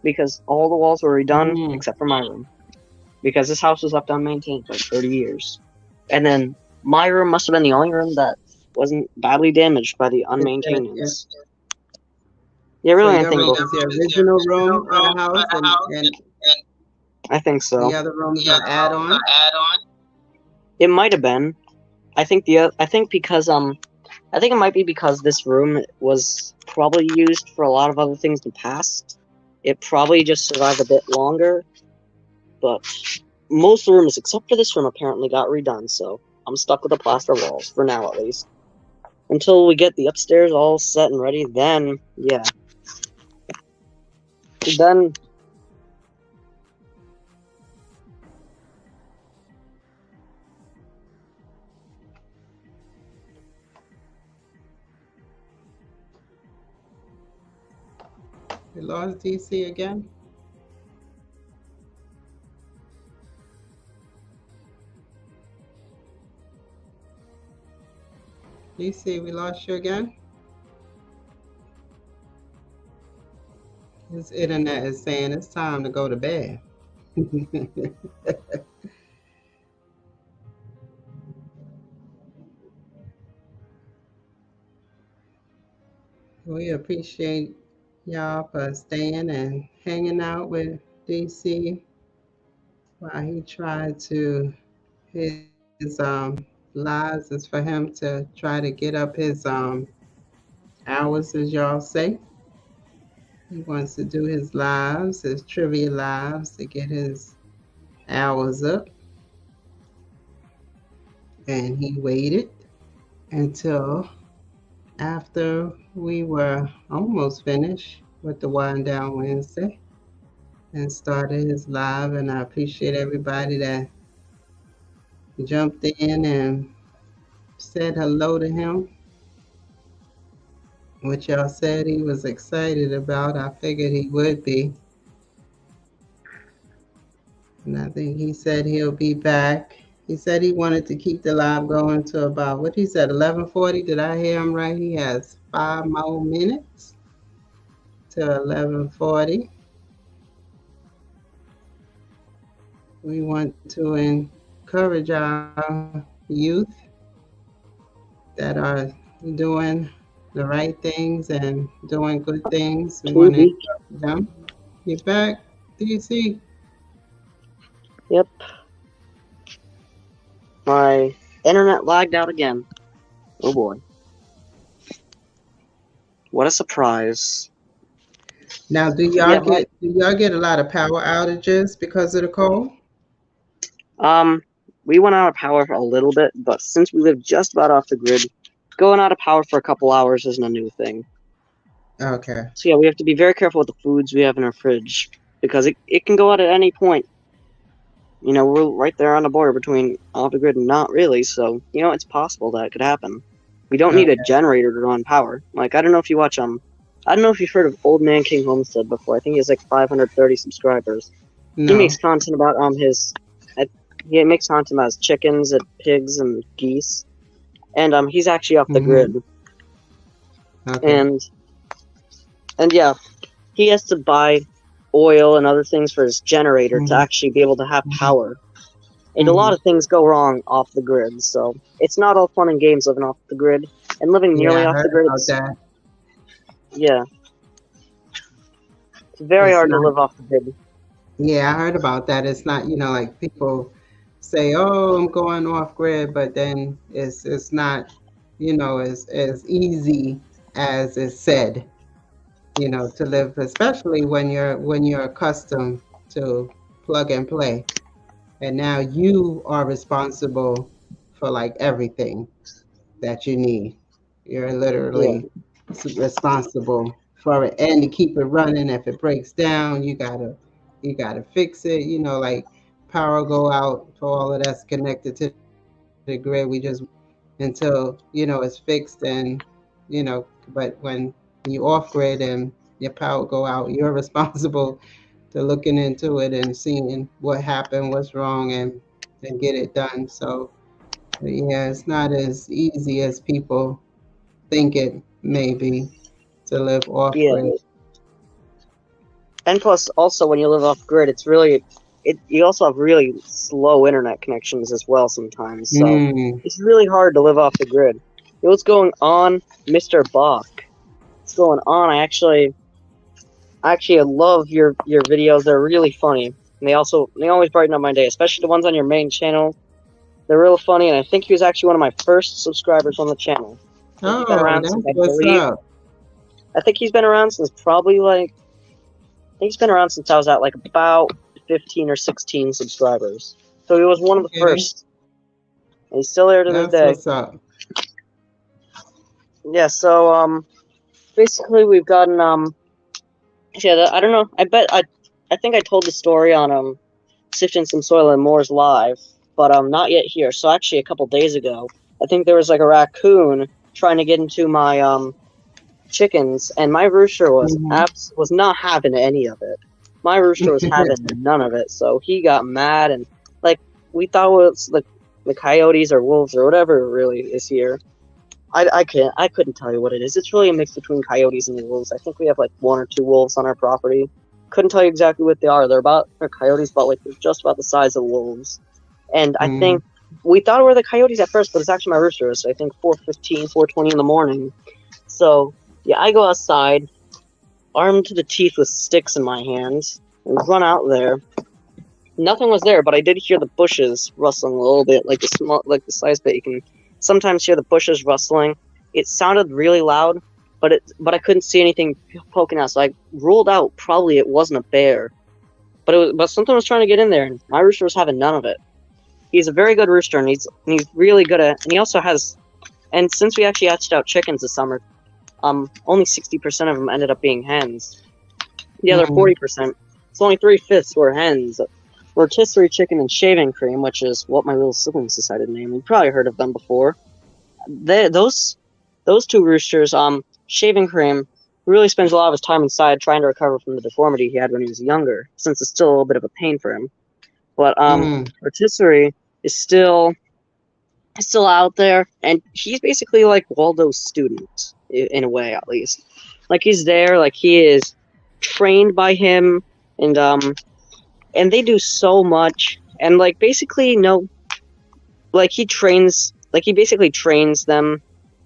because all the walls were redone except for my room. because this house was left unmaintained for 30 years. And then my room must have been the only room that wasn't badly damaged by the Is that unmaintenance. Yeah, so? really, I Your think room both. is the original room of the house, and I think the so. other rooms are add-on. It might have been. I think because I think it might be because this room was probably used for a lot of other things in the past. It probably just survived a bit longer, but most rooms except for this room apparently got redone, so I'm stuck with the plaster walls for now at least. Until we get the upstairs all set and ready, then yeah. Then We lost DC again. DC, we lost you again. His internet is saying it's time to go to bed. We appreciate y'all for staying and hanging out with DC while he tried to his lives is for him to try to get up his hours, as y'all say. He wants to do his lives, his trivia lives, to get his hours up, and he waited until after we were almost finished with the Wind Down Wednesday and started his live. And I appreciate everybody that jumped in and said hello to him. What y'all said he was excited about, I figured he would be. And I think he said he'll be back. He said he wanted to keep the live going to about, what he said, 11:40. Did I hear him right? He has 5 more minutes to 11:40. We want to encourage our youth that are doing the right things and doing good things. We want to TV. encourage them. You back, DC? Yep. My internet lagged out again. Oh boy. What a surprise. Now, Yeah, do y'all get a lot of power outages because of the cold? we went out of power for a little bit, but since we live just about off the grid, going out of power for a couple hours isn't a new thing. Okay. So yeah, we have to be very careful with the foods we have in our fridge because it can go out at any point. You know, we're right there on the border between off the grid and not really, so you know it's possible that it could happen. We don't need a Okay. generator to run power. Like I don't know if you watch I don't know if you've heard of Old Man King Homestead before. I think he has like 530 subscribers. He No. makes content about uh, he makes content about his chickens and pigs and geese, and he's actually off the Mm-hmm. grid, Okay. and yeah, he has to buy oil and other things for his generator to Mm-hmm. actually be able to have power. And a lot Mm-hmm. of things go wrong off the grid, so it's not all fun and games living off the grid. And living Yeah, nearly I off the heard grid, about that. yeah, it's very It's hard to not. live off the grid. Yeah, I heard about that. It's not, like people say, "Oh, I'm going off grid," but then it's not, as easy as it's said. To live, especially when you're accustomed to plug and play, and now you are responsible for like everything that you need. You're Yeah, literally responsible for it, and to keep it running. If it breaks down, you gotta fix it. Like power go out for all of that's connected to the grid. We just until it's fixed, and but when you off grid and your power go out, you're responsible to looking into it and seeing what happened, what's wrong, and get it done. So yeah, it's not as easy as people think it may be to live off yeah. grid. And plus, also when you live off grid, it's really you also have really slow internet connections as well sometimes, so Mm. it's really hard to live off the grid. Hey, what's going on, Mr. Bach? What's going on? I love your videos. They're really funny, and they always brighten up my day, especially the ones on your main channel. They're real funny, and I think he was actually one of my first subscribers on the channel. I think he's been Oh, around that's since I what's believe up. I think he's been around since probably like I think he's been around since I was at like about 15 or 16 subscribers. So he was one of the Okay, first. And he's still there to this that's day. what's up. Yeah, so basically we've gotten yeah, I don't know. I think I told the story on sifting some soil in Moore's live, but not yet here. So actually a couple days ago, I think there was like a raccoon trying to get into my chickens, and my rooster Mhm. was not having any of it. My rooster was having none of it, so he got mad, and like we thought it was the coyotes or wolves or whatever it really is here. I couldn't tell you what it is. It's really a mix between coyotes and wolves. I think we have like one or two wolves on our property. Couldn't tell you exactly what they are. They're coyotes, but like they're just about the size of wolves. And I Mhm. think we thought it were the coyotes at first, but it's actually my rooster. It's I think 4:15, 4:20 in the morning. So yeah, I go outside, armed to the teeth with sticks in my hands, and run out there. Nothing was there, but I did hear the bushes rustling a little bit, like the size that you can sometimes hear the bushes rustling. It sounded really loud, but I couldn't see anything poking out, so I ruled out probably it wasn't a bear. But something was trying to get in there, and my rooster was having none of it. He's a very good rooster, and he's really good at. And he also has. And since we actually hatched out chickens this summer, only 60% of them ended up being hens. The other Mhm. 40%, it's only 3/5 were hens. Rotisserie chicken and shaving cream, which is what my little siblings decided to name. You've probably heard of them before. They, those two roosters, shaving cream really spends a lot of his time inside trying to recover from the deformity he had when he was younger, since it's still a little bit of a pain for him. But Mhm. rotisserie is still out there, and he's basically like Waldo's student in a way, at least. Like he's there, like he is trained by him, and they do so much, and like basically no, like he basically trains them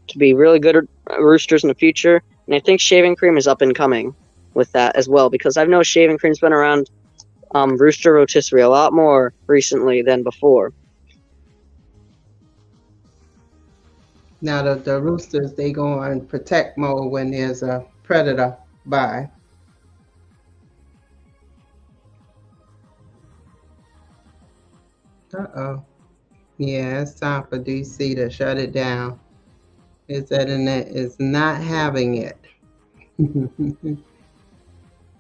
to be really good roosters in the future. And I think shaving cream is up and coming with that as well, because I've noticed shaving cream's been around rooster rotisserie a lot more recently than before. Now the roosters, they go on protect mode when there's a predator by. Uh-oh. Yeah, it's time for DC to shut it down. Its internet is not having it.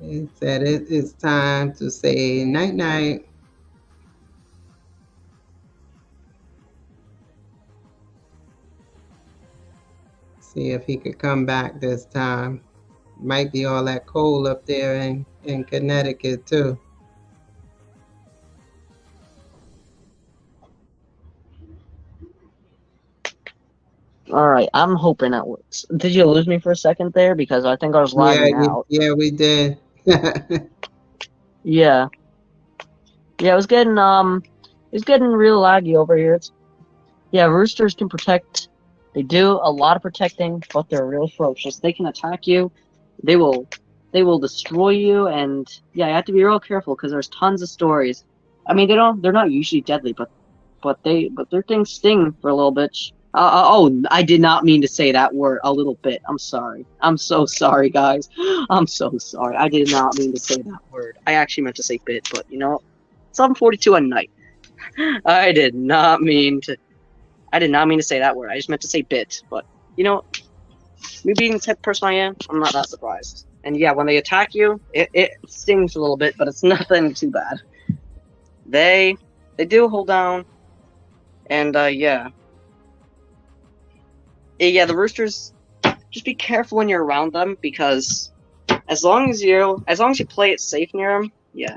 It said it is time to say night night. See if he could come back this time. Might be all that cold up there in Connecticut too. All right, I'm hoping it works. Did you lose me for a second there? Because I think I was lagging out. Yeah, we did. Yeah, yeah, it was getting real laggy over here. Yeah, roosters can protect. They do a lot of protecting, but they're real ferocious. They can attack you. They will, they will destroy you, and yeah, you have to be real careful because there's tons of stories. I mean, they're not usually deadly, but their things sting for a little bit. Oh, I did not mean to say that word. A little bit. I'm sorry. I'm so sorry, guys. I'm so sorry. I did not mean to say that word. I actually meant to say bit, but you know, 7:42 at night. I did not mean to. I did not mean to say that word. I just meant to say bit. But you know, me being the type of person I am, I'm not that surprised. And yeah, when they attack you, it stings a little bit, but it's nothing too bad. They they do hold down, and yeah, yeah. The roosters, just be careful when you're around them because as long as you play it safe near them, yeah,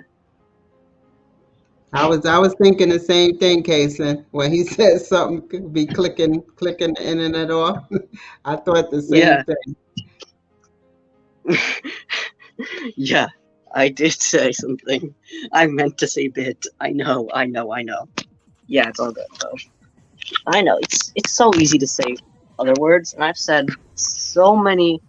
I was thinking the same thing, Kason. When he said something could be clicking the internet off. I thought the same yeah, thing. yeah. I did say something. I meant to say bit. I know. Yeah, it's all good though. I know it's so easy to say other words, and I've said so many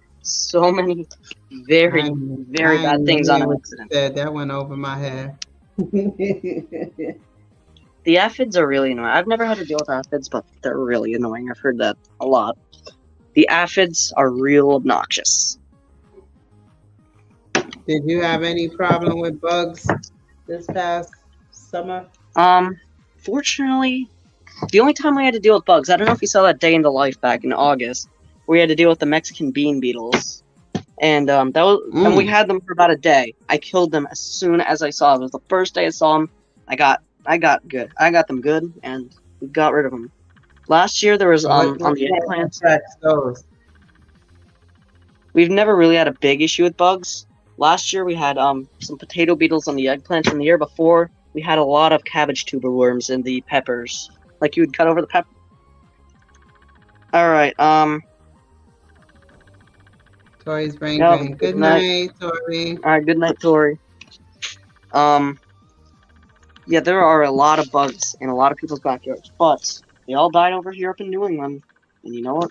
very, very I bad ain't things on hear what you accident. said. That went over my head. The aphids are really annoying. I've never had to deal with aphids, but they're really annoying. I've heard that a lot. The aphids are real obnoxious. Did you have any problem with bugs this past summer? Fortunately, the only time we had to deal with bugs, I don't know if you saw that Day in the Life back in August, where we had to deal with the Mexican bean beetles. And and we had them for about a day. I killed them as soon as I saw them. It was the first day I saw them. I got them good, and we got rid of them. Last year there was So what on the eggplants. affects those? We've never really had a big issue with bugs. Last year we had some potato beetles on the eggplants, and the year before we had a lot of cabbage tuber worms in the peppers. Like you would cut over the pepper. All right. Tori's brain Yeah, drain. good Good night. night, Tori. All right. Good night, Tori. Yeah, there are a lot of bugs in a lot of people's backyards, but they all died over here up in New England. And you know what?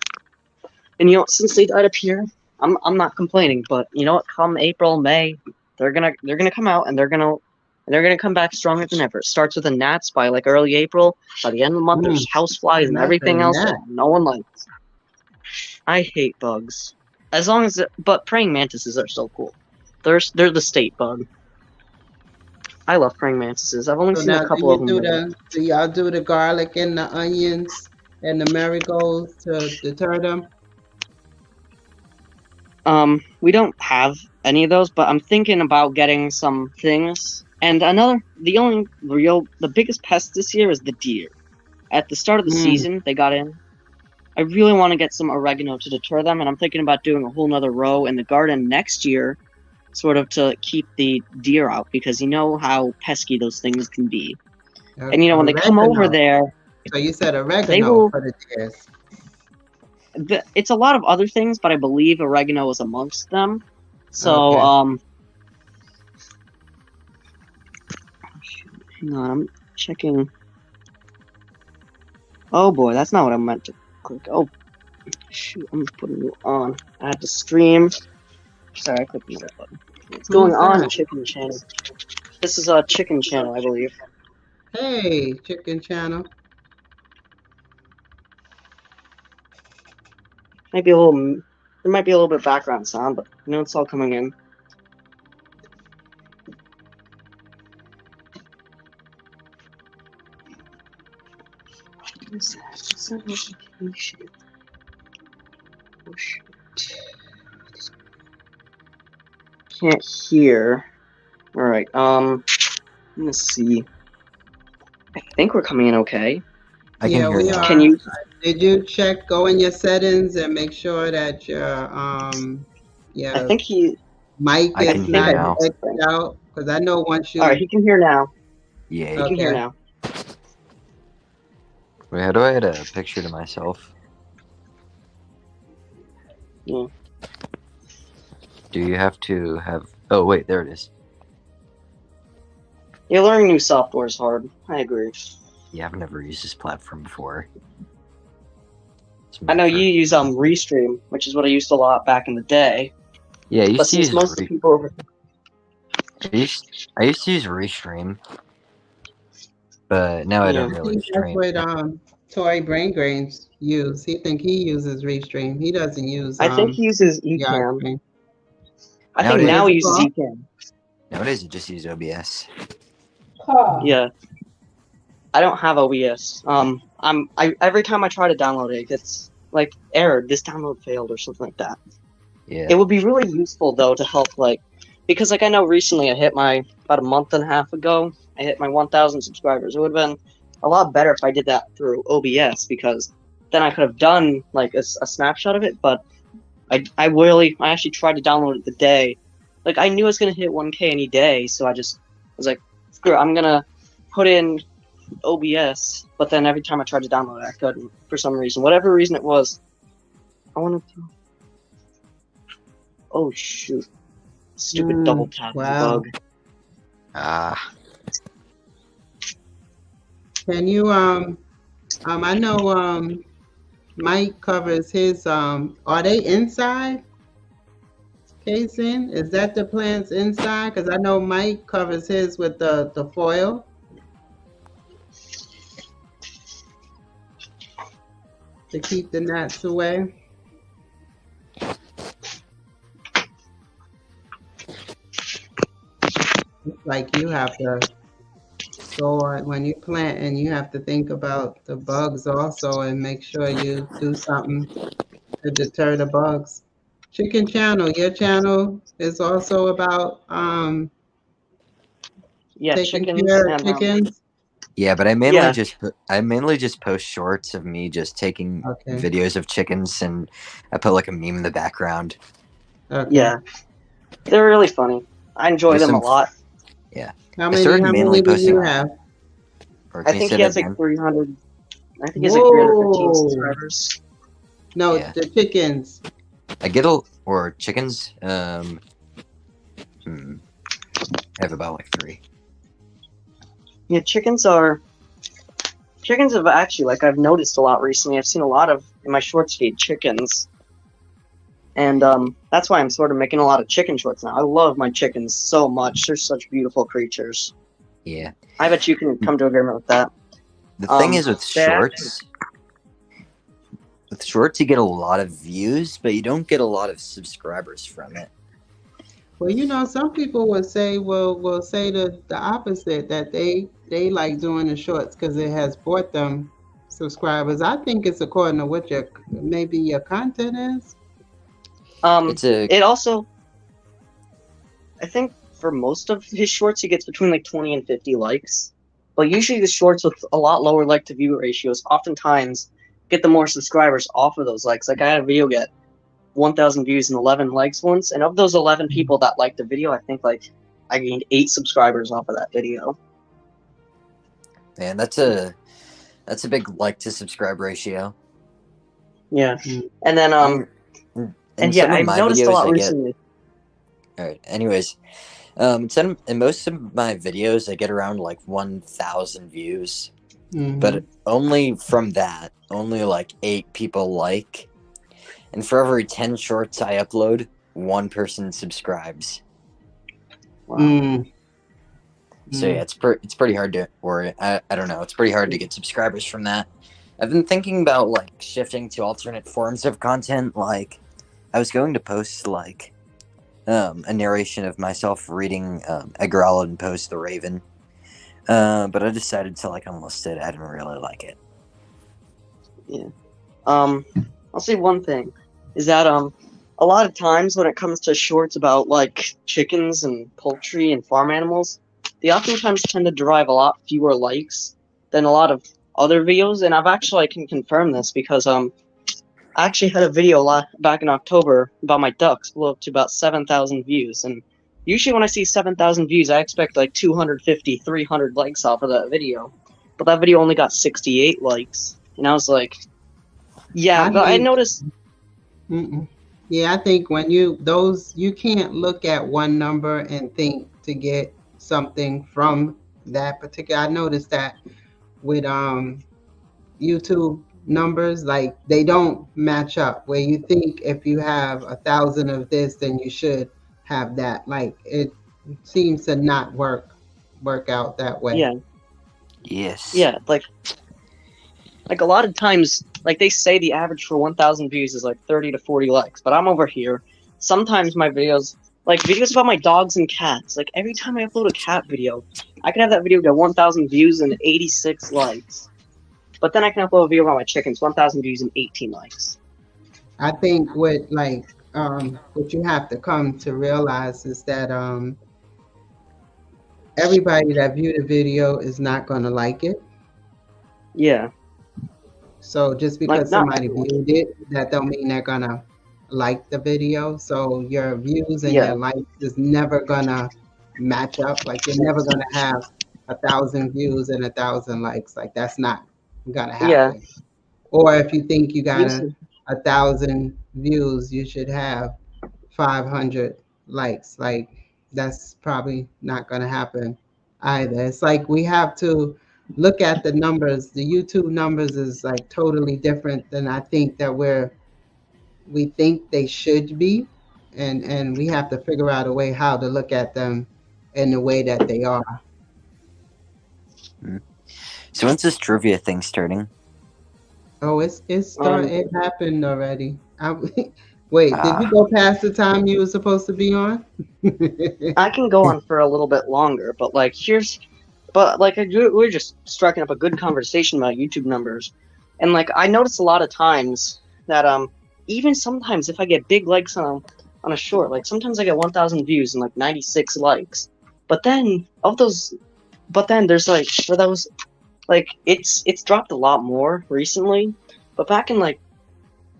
Since they died up here, I'm not complaining. But you know what? Come April, May, they're gonna come out and they're gonna come back stronger than ever. It starts with the gnats by like early April. By the end of the month, there's house flies and Not everything the else that gnat. no one likes. I hate bugs. But praying mantises are so cool. They're the state bug. I love praying mantises. I've only So seen a now, couple of them. do y'all do the garlic and the onions and the marigolds to deter them? We don't have any of those, but I'm thinking about getting some things. And the biggest pest this year is the deer. At the start of the season, they got in. I really want to get some oregano to deter them, and I'm thinking about doing a whole nother row in the garden next year, sort of to keep the deer out, because you know how pesky those things can be. And when they come over there, So you said they oregano will. for the deers. It's a lot of other things, but I believe oregano is amongst them. So, Okay. hang on, I'm checking. Oh boy, that's not what I meant to click. Oh, shoot, I'm putting you on. I had to stream. Sorry, I clicked the right button. What's going Who's on, that? Chicken Channel? This is a Chicken Channel, I believe. Hey, Chicken Channel. There might be a little bit of background sound, but it's all coming in. What is that? What's that notification? Oh shit. Can't hear. Alright, let's see. I think we're coming in okay. I can hear we now. are. Can you? Did you go in your settings and make sure that your I think he. mic I is can hear not now. exed out? Because I know once you. Alright, he can hear now. Yeah. He can hear now. Wait, how do I add a picture to myself? Yeah. Do you have to have... Oh, wait, there it is. Yeah, learning new software is hard. I agree. Yeah, I've never used this platform before. I know you use Restream, which is what I used a lot back in the day. Yeah, I used But to since use most of the people over I used to use Restream, but now I don't really stream. That's what Toy Brain Grains use. He uses Restream. He doesn't use I think he uses Ecamm. Yardstream. I think now he uses Ecamm. Nowadays, it just uses OBS. Yeah. I don't have OBS. Every time I try to download it, it's like error. This download failed or something like that. Yeah. It would be really useful though to help because I know recently I hit about a month and a half ago. I hit my 1,000 subscribers. It would have been a lot better if I did that through OBS, because then I could have done like a snapshot of it. But I actually tried to download it the day. Like I knew I was gonna hit 1K any day, so I just was like, screw it, I'm gonna put in OBS. But then every time I tried to download it, I couldn't for some reason. Whatever reason it was. I wanted to. Oh shoot. Stupid double tap is a Wow. bug. Ah, Can you I know Mike covers his are they inside casing? Is that the plants inside? Because I know Mike covers his with the foil to keep the gnats away. It's like you have to go on when you plant and you have to think about the bugs also and make sure you do something to deter the bugs. Chicken channel, your channel is also about Yeah, taking chickens care of and chickens. yeah, but yeah, I mainly just post shorts of me just taking Okay, videos of chickens, and I put like a meme in the background. okay. yeah. They're really funny. I enjoy There's them a some, lot. yeah. How I many? started How mainly many do you posting. have? Or I can you think say he that has like again? 300. I think he has like 315 Whoa! subscribers. No, Yeah, the chickens. I get a or chickens. I have about like 3. Yeah, chickens have actually, like, I've noticed a lot recently. I've seen a lot of in my shorts feed chickens, and that's why I'm sort of making a lot of chicken shorts now. I love my chickens so much. They're such beautiful creatures. Yeah. I bet you can come to agreement with that. The thing is with they actually, shorts, you get a lot of views, but you don't get a lot of subscribers from it. Well, some people would say, will say the opposite that they like doing the shorts because it has brought them subscribers. I think it's according to what your maybe your content is. It's a it also, I think for most of his shorts, he gets between like 20 and 50 likes. But usually the shorts with a lot lower like to view ratios oftentimes get the more subscribers off of those likes. Like I had a video get 1,000 views and 11 likes once, and of those 11 people that liked the video, I think like I gained 8 subscribers off of that video. man, that's a big like to subscribe ratio. Yeah, Mm. and then In and yeah, some of I've my noticed a videos, lot I get. recently. All right. Anyways, in most of my videos, I get around like 1,000 views, but only from that, only like 8 people like, and for every 10 shorts I upload, 1 person subscribes. Wow. So yeah, it's pretty hard to, or I don't know, it's pretty hard to get subscribers from that. I've been thinking about like shifting to alternate forms of content. Like, I was going to post like a narration of myself reading Edgar Allan Poe's The Raven, but I decided to like unlist it. I didn't really like it. Yeah. I'll say one thing is that a lot of times when it comes to shorts about like chickens and poultry and farm animals, they oftentimes tend to derive a lot fewer likes than a lot of other videos. And I can confirm this because I actually had a video back in October about my ducks blew up to about 7,000 views. And usually when I see 7,000 views, I expect like 250, 300 likes off of that video. But that video only got 68 likes. And I was like, yeah, I but I think, noticed. yeah, I think when you can't look at one number and think to get something from that particular. I noticed that with YouTube numbers, like they don't match up. Where you think if you have 1,000 of this, then you should have that. Like it seems to not work out that way. Yeah, Yes. yeah, like a lot of times, like they say the average for 1,000 views is like 30 to 40 likes, but I'm over here. Sometimes my videos, like videos about my dogs and cats, like every time I upload a cat video, I can have that video get 1,000 views and 86 likes. But then I can upload a video about my chickens, 1,000 views and 18 likes. I think what you have to come to realize is that everybody that viewed the video is not going to like it. Yeah. So just Like, because not somebody everyone. viewed it, that don't mean they're gonna like the video. So your views and Yeah. your likes is never gonna match up. Like you're never gonna have 1,000 views and 1,000 likes. Like that's not gonna Yeah. happen. Or if you think you got Usually, 1,000 views, you should have 500 likes. Like that's probably not going to happen either. It's like we have to look at the numbers. The YouTube numbers is like totally different than I think that we think they should be, and we have to figure out a way how to look at them in the way that they are. So when's this trivia thing starting? Oh, Um, it happened already. Wait, did you go past the time you were supposed to be on? I can go on for a little bit longer, but like we're just striking up a good conversation about YouTube numbers, and like I notice a lot of times that even sometimes if I get big likes on a short, like sometimes I get 1,000 views and like 96 likes, but then of those, but then there's like for those like it's dropped a lot more recently, but back in like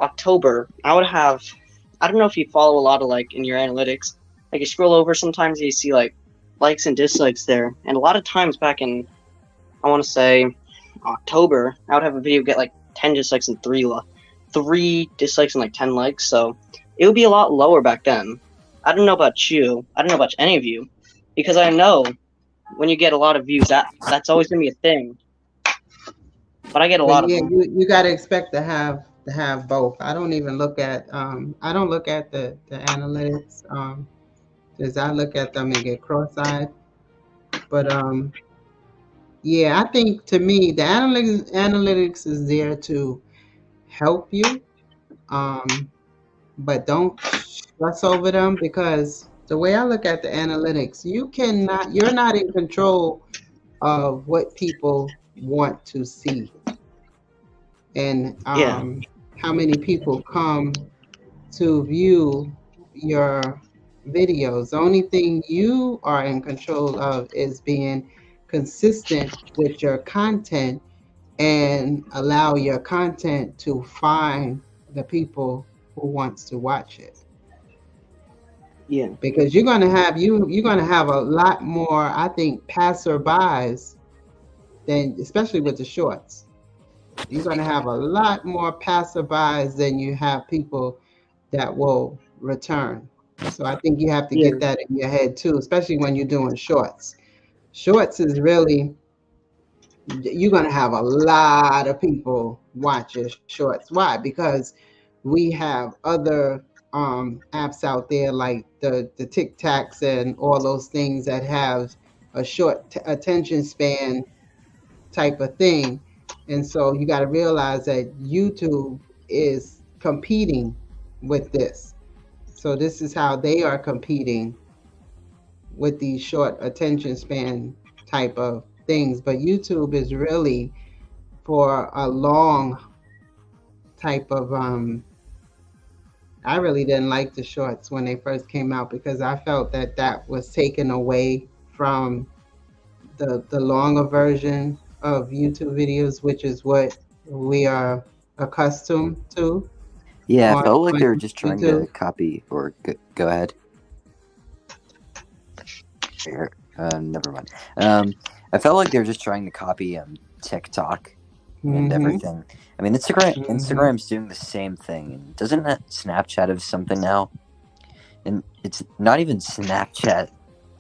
October I don't know if you follow a lot of like in your analytics, like you scroll over sometimes you see like likes and dislikes there, and a lot of times back in I want to say October, I would have a video get like 10 dislikes and three dislikes and like 10 likes, so it would be a lot lower back then. I don't know about you. I don't know about any of you, because I know when you get a lot of views, that's always gonna be a thing. But I get a But lot of yeah, them. you got to expect to have both. I don't even look at I don't look at the analytics because I look at them and get cross-eyed. But yeah, I think to me the analytics is there to help you, um, but don't stress over them because the way I look at the analytics, you're not in control of what people want to see and Yeah, how many people come to view your videos. The only thing you are in control of is being consistent with your content and allow your content to find the people who wants to watch it. yeah, Because you're gonna have a lot more, I think, passerbys than especially with the shorts. You're gonna have a lot more passerbys than you have people that will return. So I think you have to yeah, get that in your head too, especially when you're doing shorts. Shorts is really you're going to have a lot of people watch your shorts. Why? Because we have other apps out there like the TikToks and all those things that have a short attention span type of thing. And so you got to realize that YouTube is competing with this. So this is how they are competing with these short attention span type of things. But YouTube is really for a long type of I really didn't like the shorts when they first came out because I felt that that was taken away from the longer version of YouTube videos, which is what we are accustomed to Yeah, I felt like on they were just trying to YouTube. copy or go ahead. Never mind. I felt like they were just trying to copy TikTok and Mm-hmm. everything. I mean, Mm-hmm. Instagram's doing the same thing. And doesn't that Snapchat have something now? And it's not even Snapchat,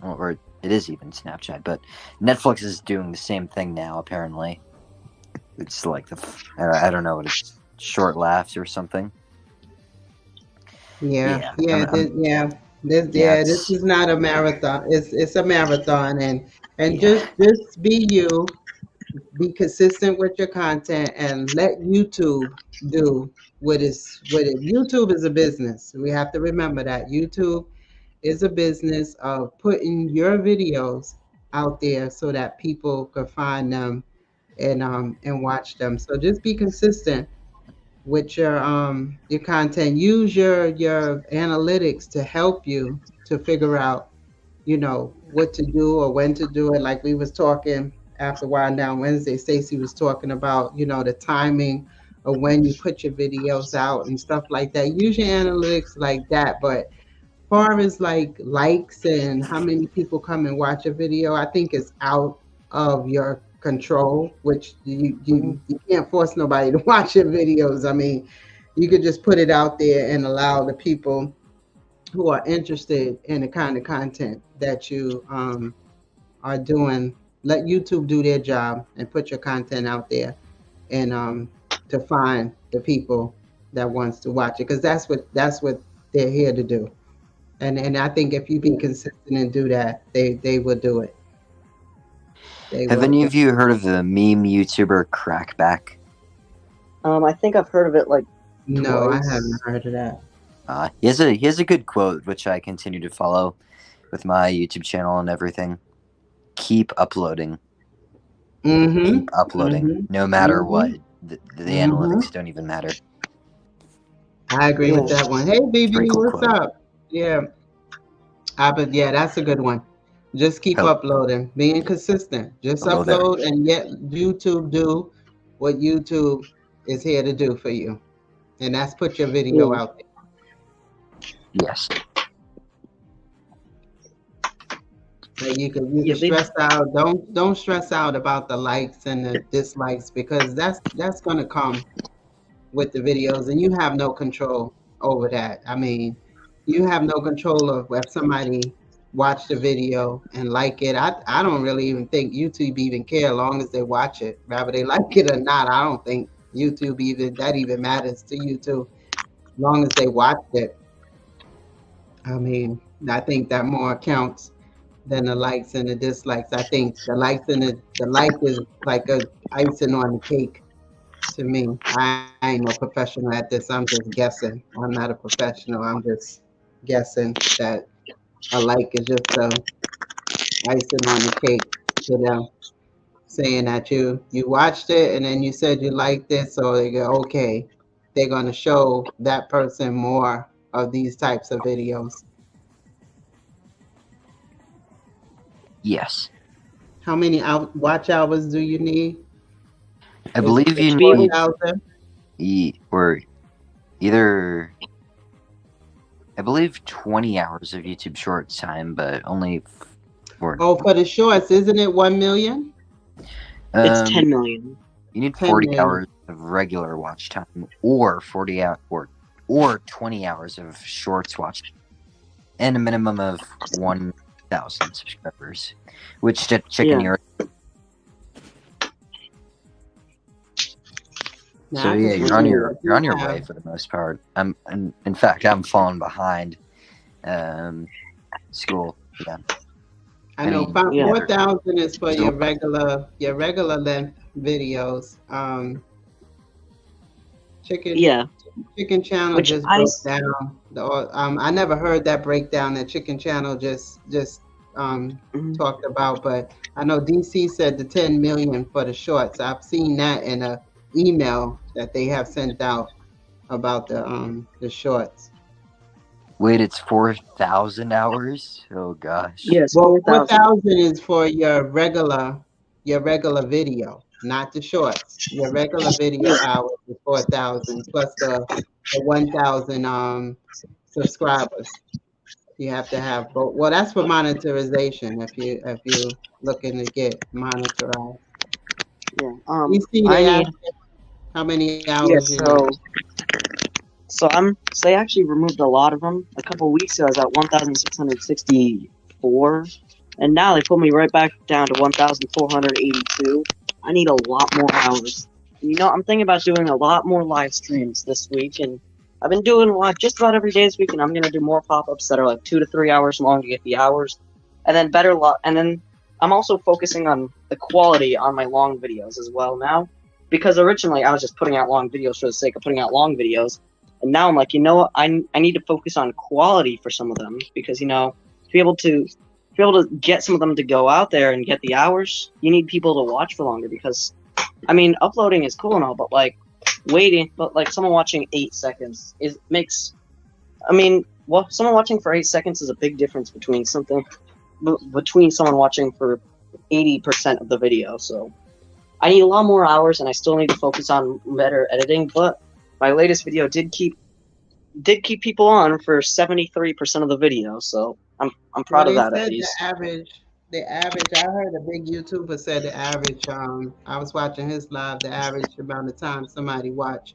or it is even Snapchat, but Netflix is doing the same thing now. Apparently, it's like I don't know what it's short laughs or something. Yeah, Yeah, yeah, yeah, this it's is not a marathon. It's a marathon, and yeah, just be you, be consistent with your content, and let YouTube do what it. YouTube is a business. We have to remember that YouTube is a business of putting your videos out there so that people could find them and watch them. So just be consistent with your content. Use your analytics to help you to figure out, you know, what to do or when to do it. Like we was talking after Wind Down Wednesday, Stacey was talking about, you know, the timing of when you put your videos out and stuff like that. Use your analytics like that. But far as like likes and how many people come and watch a video, I think it's out of your control, which you can't force nobody to watch your videos. I mean, you could just put it out there and allow the people who are interested in the kind of content that you are doing. Let YouTube do their job and put your content out there, and to find the people that wants to watch it, because that's what they're here to do. And I think if you be Yeah. consistent and do that, they will do it. They Have will. any of you heard of the meme YouTuber Crackback? I think I've heard of it like No, I haven't twice. heard of that. He has a good quote which I continue to follow with my YouTube channel and everything. Keep uploading. Mm-hmm. Keep uploading, Mm-hmm. no matter what. Mm-hmm. The Mm-hmm. analytics don't even matter. I agree Yeah. with that one. Hey, It's a pretty BB, cool what's quote. up? Yeah, but yeah, that's a good one. Just keep Hello, uploading, being consistent. Just hello there. upload, and yet YouTube do what YouTube is here to do for you, and that's put your video Yeah. out there. Yes. Like you Yeah. can They. stress out. Don't stress out about the likes and the dislikes, because that's gonna come with the videos, and you have no control over that. I mean, you have no control of if somebody watched the video and like it. I don't really even think YouTube even care as long as they watch it, whether they like it or not. I don't think YouTube even matters to YouTube as long as they watched it. I mean, I think that more counts than the likes and the dislikes. I think the likes and the like is like a icing on the cake to me. I ain't no professional at this. I'm just guessing. I'm not a professional. I'm just guessing that a like is just a icing on the cake to them, saying that you watched it and then you said you liked it, so they go, okay, they're gonna show that person more of these types of videos. Yes. How many watch hours do you need? I Is believe it you To be able. need 4,000? or either I believe 20 hours of YouTube Shorts time, but only for Oh, for the shorts, isn't it 1 million? It's um 10 million. you need 10 40 million. hours of regular watch time or 40 hour or 20 hours of Shorts watch and a minimum of 1,000 subscribers. Which chicken Yeah. you're Now so I can yeah, see Mm. you're you on your way have. for the most part. In fact I'm falling behind um school. Yeah. I I know mean Yeah. 4,000 is for so your regular length videos. Chicken Yeah. Chicken Channel Which just broke down the. I never heard that breakdown that Chicken Channel just Mhm. talked about, but I know DC said the 10 million for the shorts. I've seen that in a email that they have sent out about the shorts. wait, it's 4,000 hours? Oh gosh. Yes, Well, 4,000. 4,000 is for your regular video, not the shorts. Your regular video hours is 4,000 plus the 1,000 subscribers. You have to have both. Well, that's for monetization if you looking to get monetized. Yeah. You see, I they need. ask how many hours Yeah. you need. So they actually removed a lot of them. A couple weeks ago, I was at 1,664, and now they put me right back down to 1,482. I need a lot more hours. I'm thinking about doing a lot more live streams this week, and I've been doing a lot just about every day this week, and I'm gonna do more pop-ups that are like 2 to 3 hours long to get the hours, and then and then I'm also focusing on the quality on my long videos as well now, because originally I was just putting out long videos for the sake of putting out long videos. And now I'm like, you know what? I need to focus on quality for some of them, because to be able to get some of them to go out there and get the hours, you need people to watch for longer. Because I mean, uploading is cool and all, but like someone watching 8 seconds is makes. I mean, well, someone watching for 8 seconds is a big difference between someone watching for 80% of the video. So I need a lot more hours, and I still need to focus on better editing. But my latest video did keep people on for 73% of the video, so I'm Well, proud of they that at said least. the average. I heard a big YouTuber said the average. I was watching his live. The average amount of time somebody watch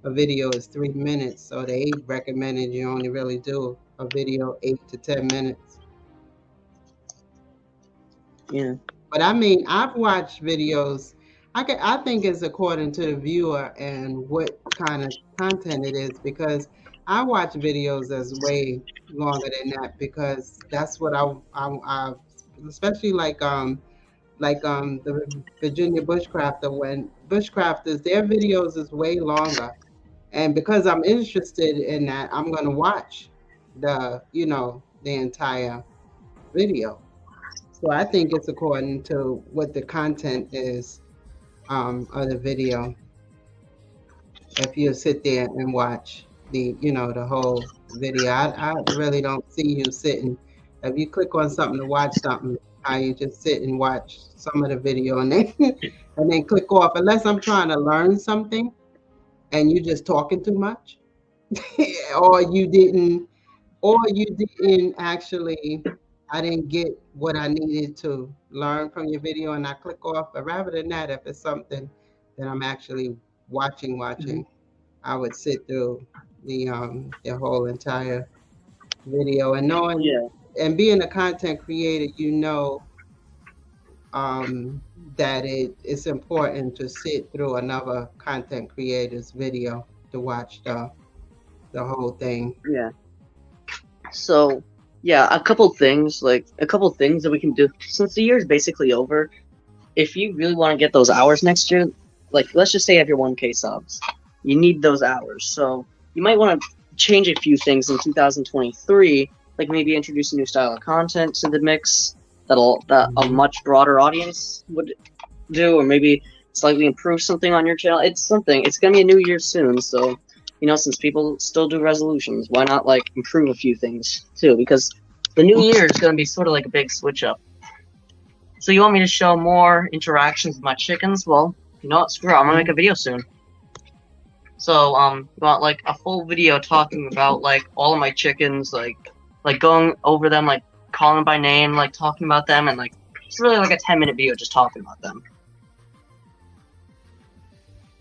a video is 3 minutes, so they recommended you only really do a video 8 to 10 minutes. Yeah. But I mean, I've watched videos. I think it's according to the viewer and what kind of content it is, because I watch videos that's way longer than that, because that's what I especially like the Virginia Bushcrafter, when Bushcrafters, their videos is way longer, and because I'm interested in that, I'm gonna watch the entire video. So I think it's according to what the content is of the video. If you sit there and watch the whole video, I really don't see you sitting. If you click on something to watch something, how you just sit and watch some of the video and then and then click off. Unless I'm trying to learn something and you just talking too much, or you didn't actually, I didn't get what I needed to learn from your video and I click off. But rather than that, if it's something that I'm actually watching, I would sit through the whole entire video. And knowing Yeah. and being a content creator, that it's important to sit through another content creator's video to watch the whole thing. Yeah. So, yeah, a couple things that we can do since the year is basically over. If you really want to get those hours next year, like let's just say you have your 1K subs, you need those hours. So you might want to change a few things in 2023, like maybe introduce a new style of content to the mix that a much broader audience would do, or maybe slightly improve something on your channel. It's gonna be a new year soon, so since people still do resolutions, why not like improve a few things too? Because the new year is gonna be sort of like a big switch up. So you want me to show more interactions with my chickens? Well, you know what? Screw it. I'm gonna make a video soon. So you want like a full video talking about like all of my chickens, like going over them, like calling them by name, like talking about them, and like it's really like a 10-minute video just talking about them.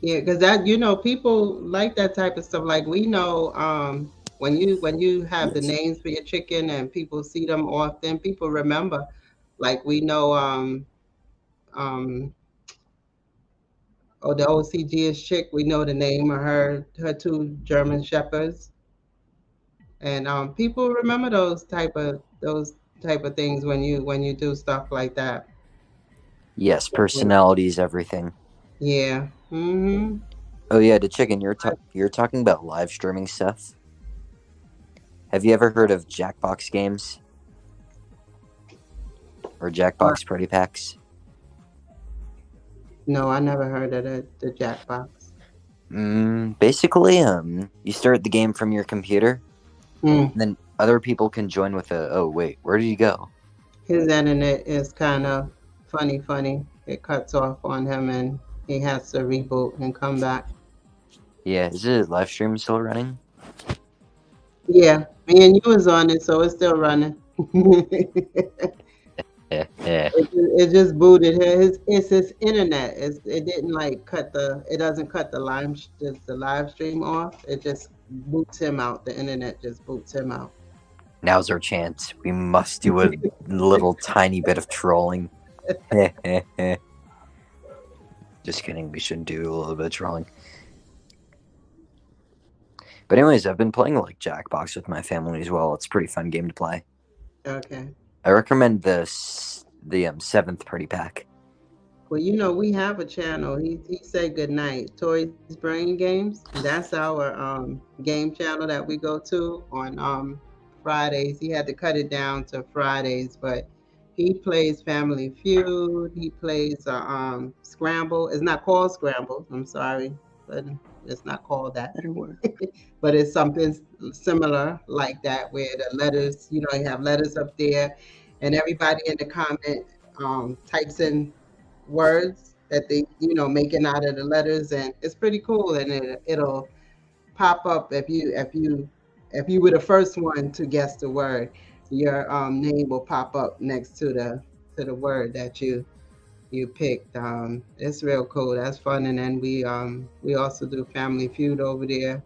Yeah, because that people like that type of stuff. Like we know, when you have the names for your chicken and people see them often, people remember. Like we know, um, the OCG's chick. We know the name of her two German shepherds, and people remember those type of things when you do stuff like that. Yes, personality is everything. Yeah. Mm-hmm. Oh yeah, the chicken. You're talking about live streaming stuff. Have you ever heard of Jackbox games or Jackbox Party Packs? No, I never heard of the Jackbox. Basically, you start the game from your computer, Mm. and then other people can join with a. Oh wait, where did you go? His internet is kind of funny. It cuts off on him and he has to reboot and come back. Yeah, is the live stream still running? Yeah, me and you was on it, so it's still running. Yeah. It just booted it's his internet. It didn't like it doesn't cut the live stream off. It just boots him out. The internet just boots him out. Now's our chance. We must do a little tiny bit of trolling. Just kidding. We shouldn't do a little bit of trolling. But anyways, I've been playing like Jackbox with my family as well. It's a pretty fun game to play. Okay. I recommend the 7th Party Pack. Well, we have a channel. He said good night. Toys Brain Games. That's our game channel that we go to on Fridays. He had to cut it down to Fridays, but he plays Family Feud. He plays Scramble. It's not called Scramble. I'm sorry, but it's not called that. Better word. But it's something similar like that, where the letters, you have letters up there, and everybody in the comment types in words that they, making out of the letters, and it's pretty cool. And it'll pop up if you were the first one to guess the word, your name will pop up next to the word that you you picked. It's real cool. That's fun. And then we also do Family Feud over there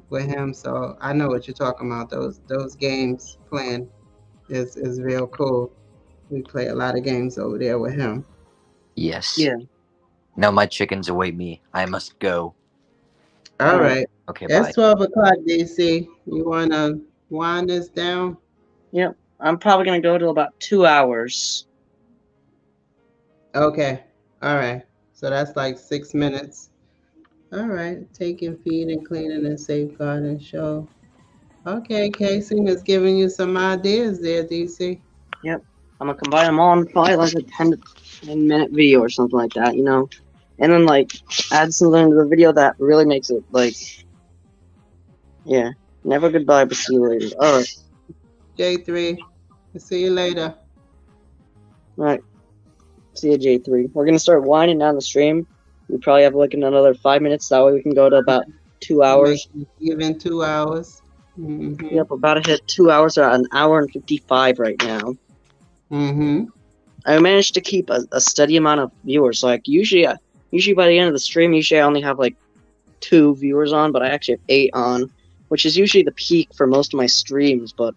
with him. So I know what you're talking about. Those games playing is real cool. We play a lot of games over there with him. Yes. Yeah. Now my chickens await me. I must go. All All right. right. Okay, It's bye. 12 o'clock, DC. You wanna wind this down? Yep. I'm probably gonna go to about 2 hours. Okay. All right. So that's like 6 minutes. All right. Taking, feeding, cleaning, and safeguarding show. Okay, Casey is giving you some ideas there, DC. Yep. I'm gonna combine them all in probably like a 10 minute video or something like that, and then like add something to the video that really makes it like, yeah. Never goodbye, but see you later. All right. J3. See you later. All right. See you, J3. We're gonna start winding down the stream. We probably have like another 5 minutes. That way we can go to about 2 hours. Even 2 hours. Mm-hmm. Yep, about to hit 2 hours. At an hour and 55 right now. Mm-hmm. I managed to keep a steady amount of viewers. Like usually by the end of the stream, usually I only have like 2 viewers on, but I actually have 8 on, which is usually the peak for most of my streams. But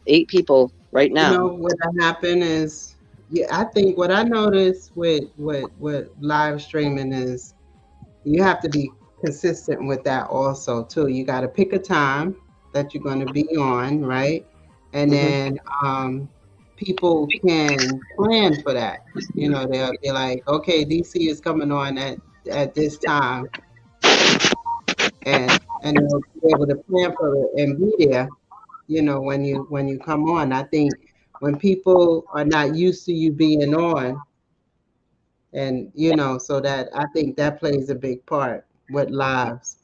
8 people right You now. know what happened is, yeah, I think what I noticed with live streaming is you have to be consistent with that also too. You got to pick a time that you're going to be on, right? And Mhm. then people can plan for that. You know, they'll be like, okay, DC is coming on at this time, and they'll be able to plan for it and be there. You know, when you come on, I think when people are not used to you being on, and so that I think that plays a big part with lives.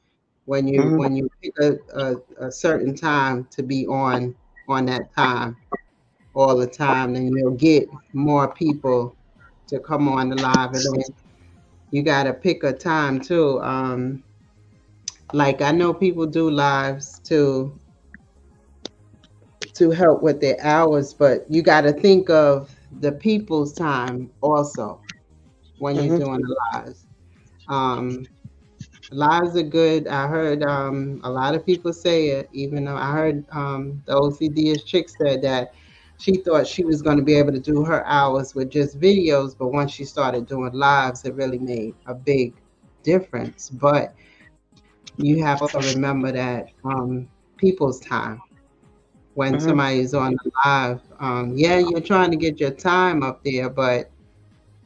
When you Mhm. when you pick a certain time to be on that time all the time, then you'll get more people to come on the live. And then you got to pick a time too. Like I know people do lives to help with their hours, but you got to think of the people's time also when you're Mhm. doing the lives. Um, Lives are good. I heard a lot of people say it, even though I heard the OCD's chick said that she thought she was going to be able to do her hours with just videos, but once she started doing lives, it really made a big difference. But you have to also remember that people's time. When Mhm. somebody is on the live, yeah, you're trying to get your time up there, but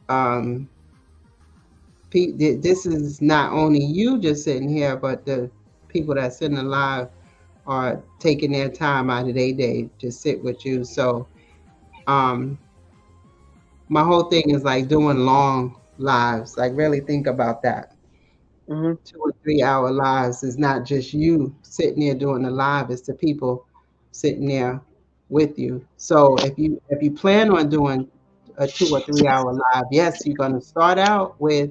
um, this is not only you just sitting here, but the people that sitting alive are taking their time out of their day to sit with you. So um, my whole thing is like doing long lives. Like really think about that. Mhm. 2 or 3 hour lives is not just you sitting there doing the live; it's the people sitting there with you. So if you plan on doing a 2 or 3 hour live, yes, you're going to start out with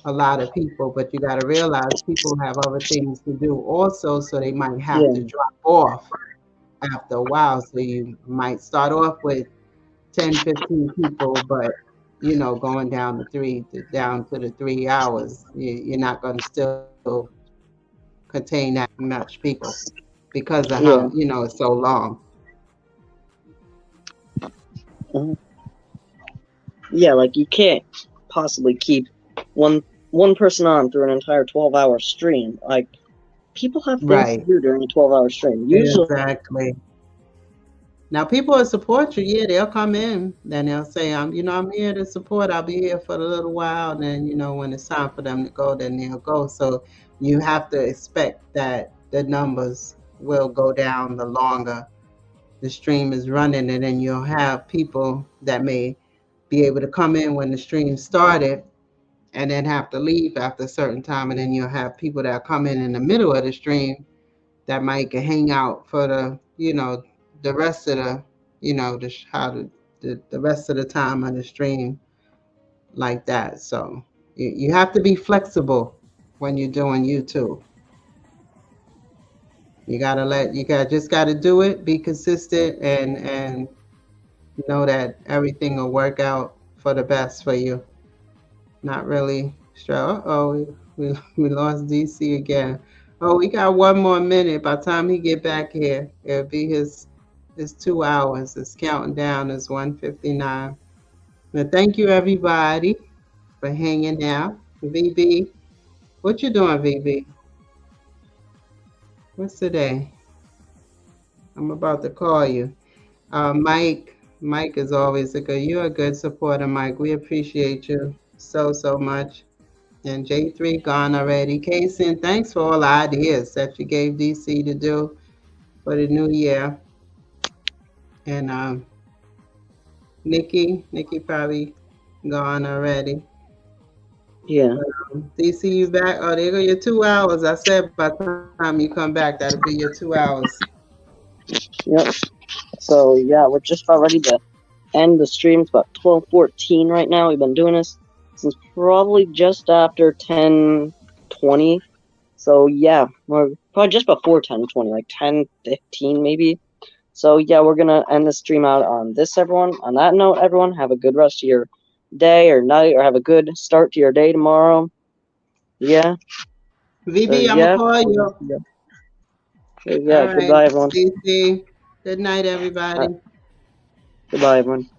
a lot of people, but you got to realize people have other things to do also, so they might have Yeah. to drop off after a while. So you might start off with 10, 15 people, but going down to the 3 hours, you're not going to still contain that much people because of how Yeah. it's so long. Mhm. Yeah. Like you can't possibly keep one person on through an entire 12-hour stream. Like people have things to Right. do during a 12-hour stream. Usually. Exactly. Now people will support you. Yeah, they'll come in. Then they'll say, I'm here to support. I'll be here for a little while. And then, when it's time for them to go, then they'll go. So you have to expect that the numbers will go down the longer the stream is running. And then you'll have people that may be able to come in when the stream started and then have to leave after a certain time. And then you'll have people that come in the middle of the stream that might can hang out for the rest of the rest of the time on the stream like that. So you have to be flexible when you're doing YouTube. You got to do it, be consistent, and know that everything will work out for the best for you. Not really sure. Oh, we lost DC again. Oh, we got 1 more minute. By the time he get back here, it'll be his 2 hours. It's counting down. It's 1:59. Now, thank you everybody for hanging out. VB, what you doing, VB? What's today? I'm about to call you. Mike is always a good. You're a good supporter, Mike. We appreciate you so much. And J3 gone already. Kason, thanks for all the ideas that you gave DC to do for the new year. And Nikki probably gone already. Yeah. DC, you back? Oh, there go your 2 hours. I said by the time you come back, that'll be your 2 hours. Yep. So yeah, we're just about ready to end the stream. It's about 12:14 right now. We've been doing this since probably just after 10:20. So yeah, we're probably just before 10:20, like 10:15 maybe. So yeah, we're gonna end the stream out on this, everyone. On that note, everyone, have a good rest of your day or night, or have a good start to your day tomorrow. Yeah. VB, So, I'm yeah. gonna call you. Yeah. So, yeah. All right, Goodbye, everyone. DC. Good night, everybody. Goodbye, everyone.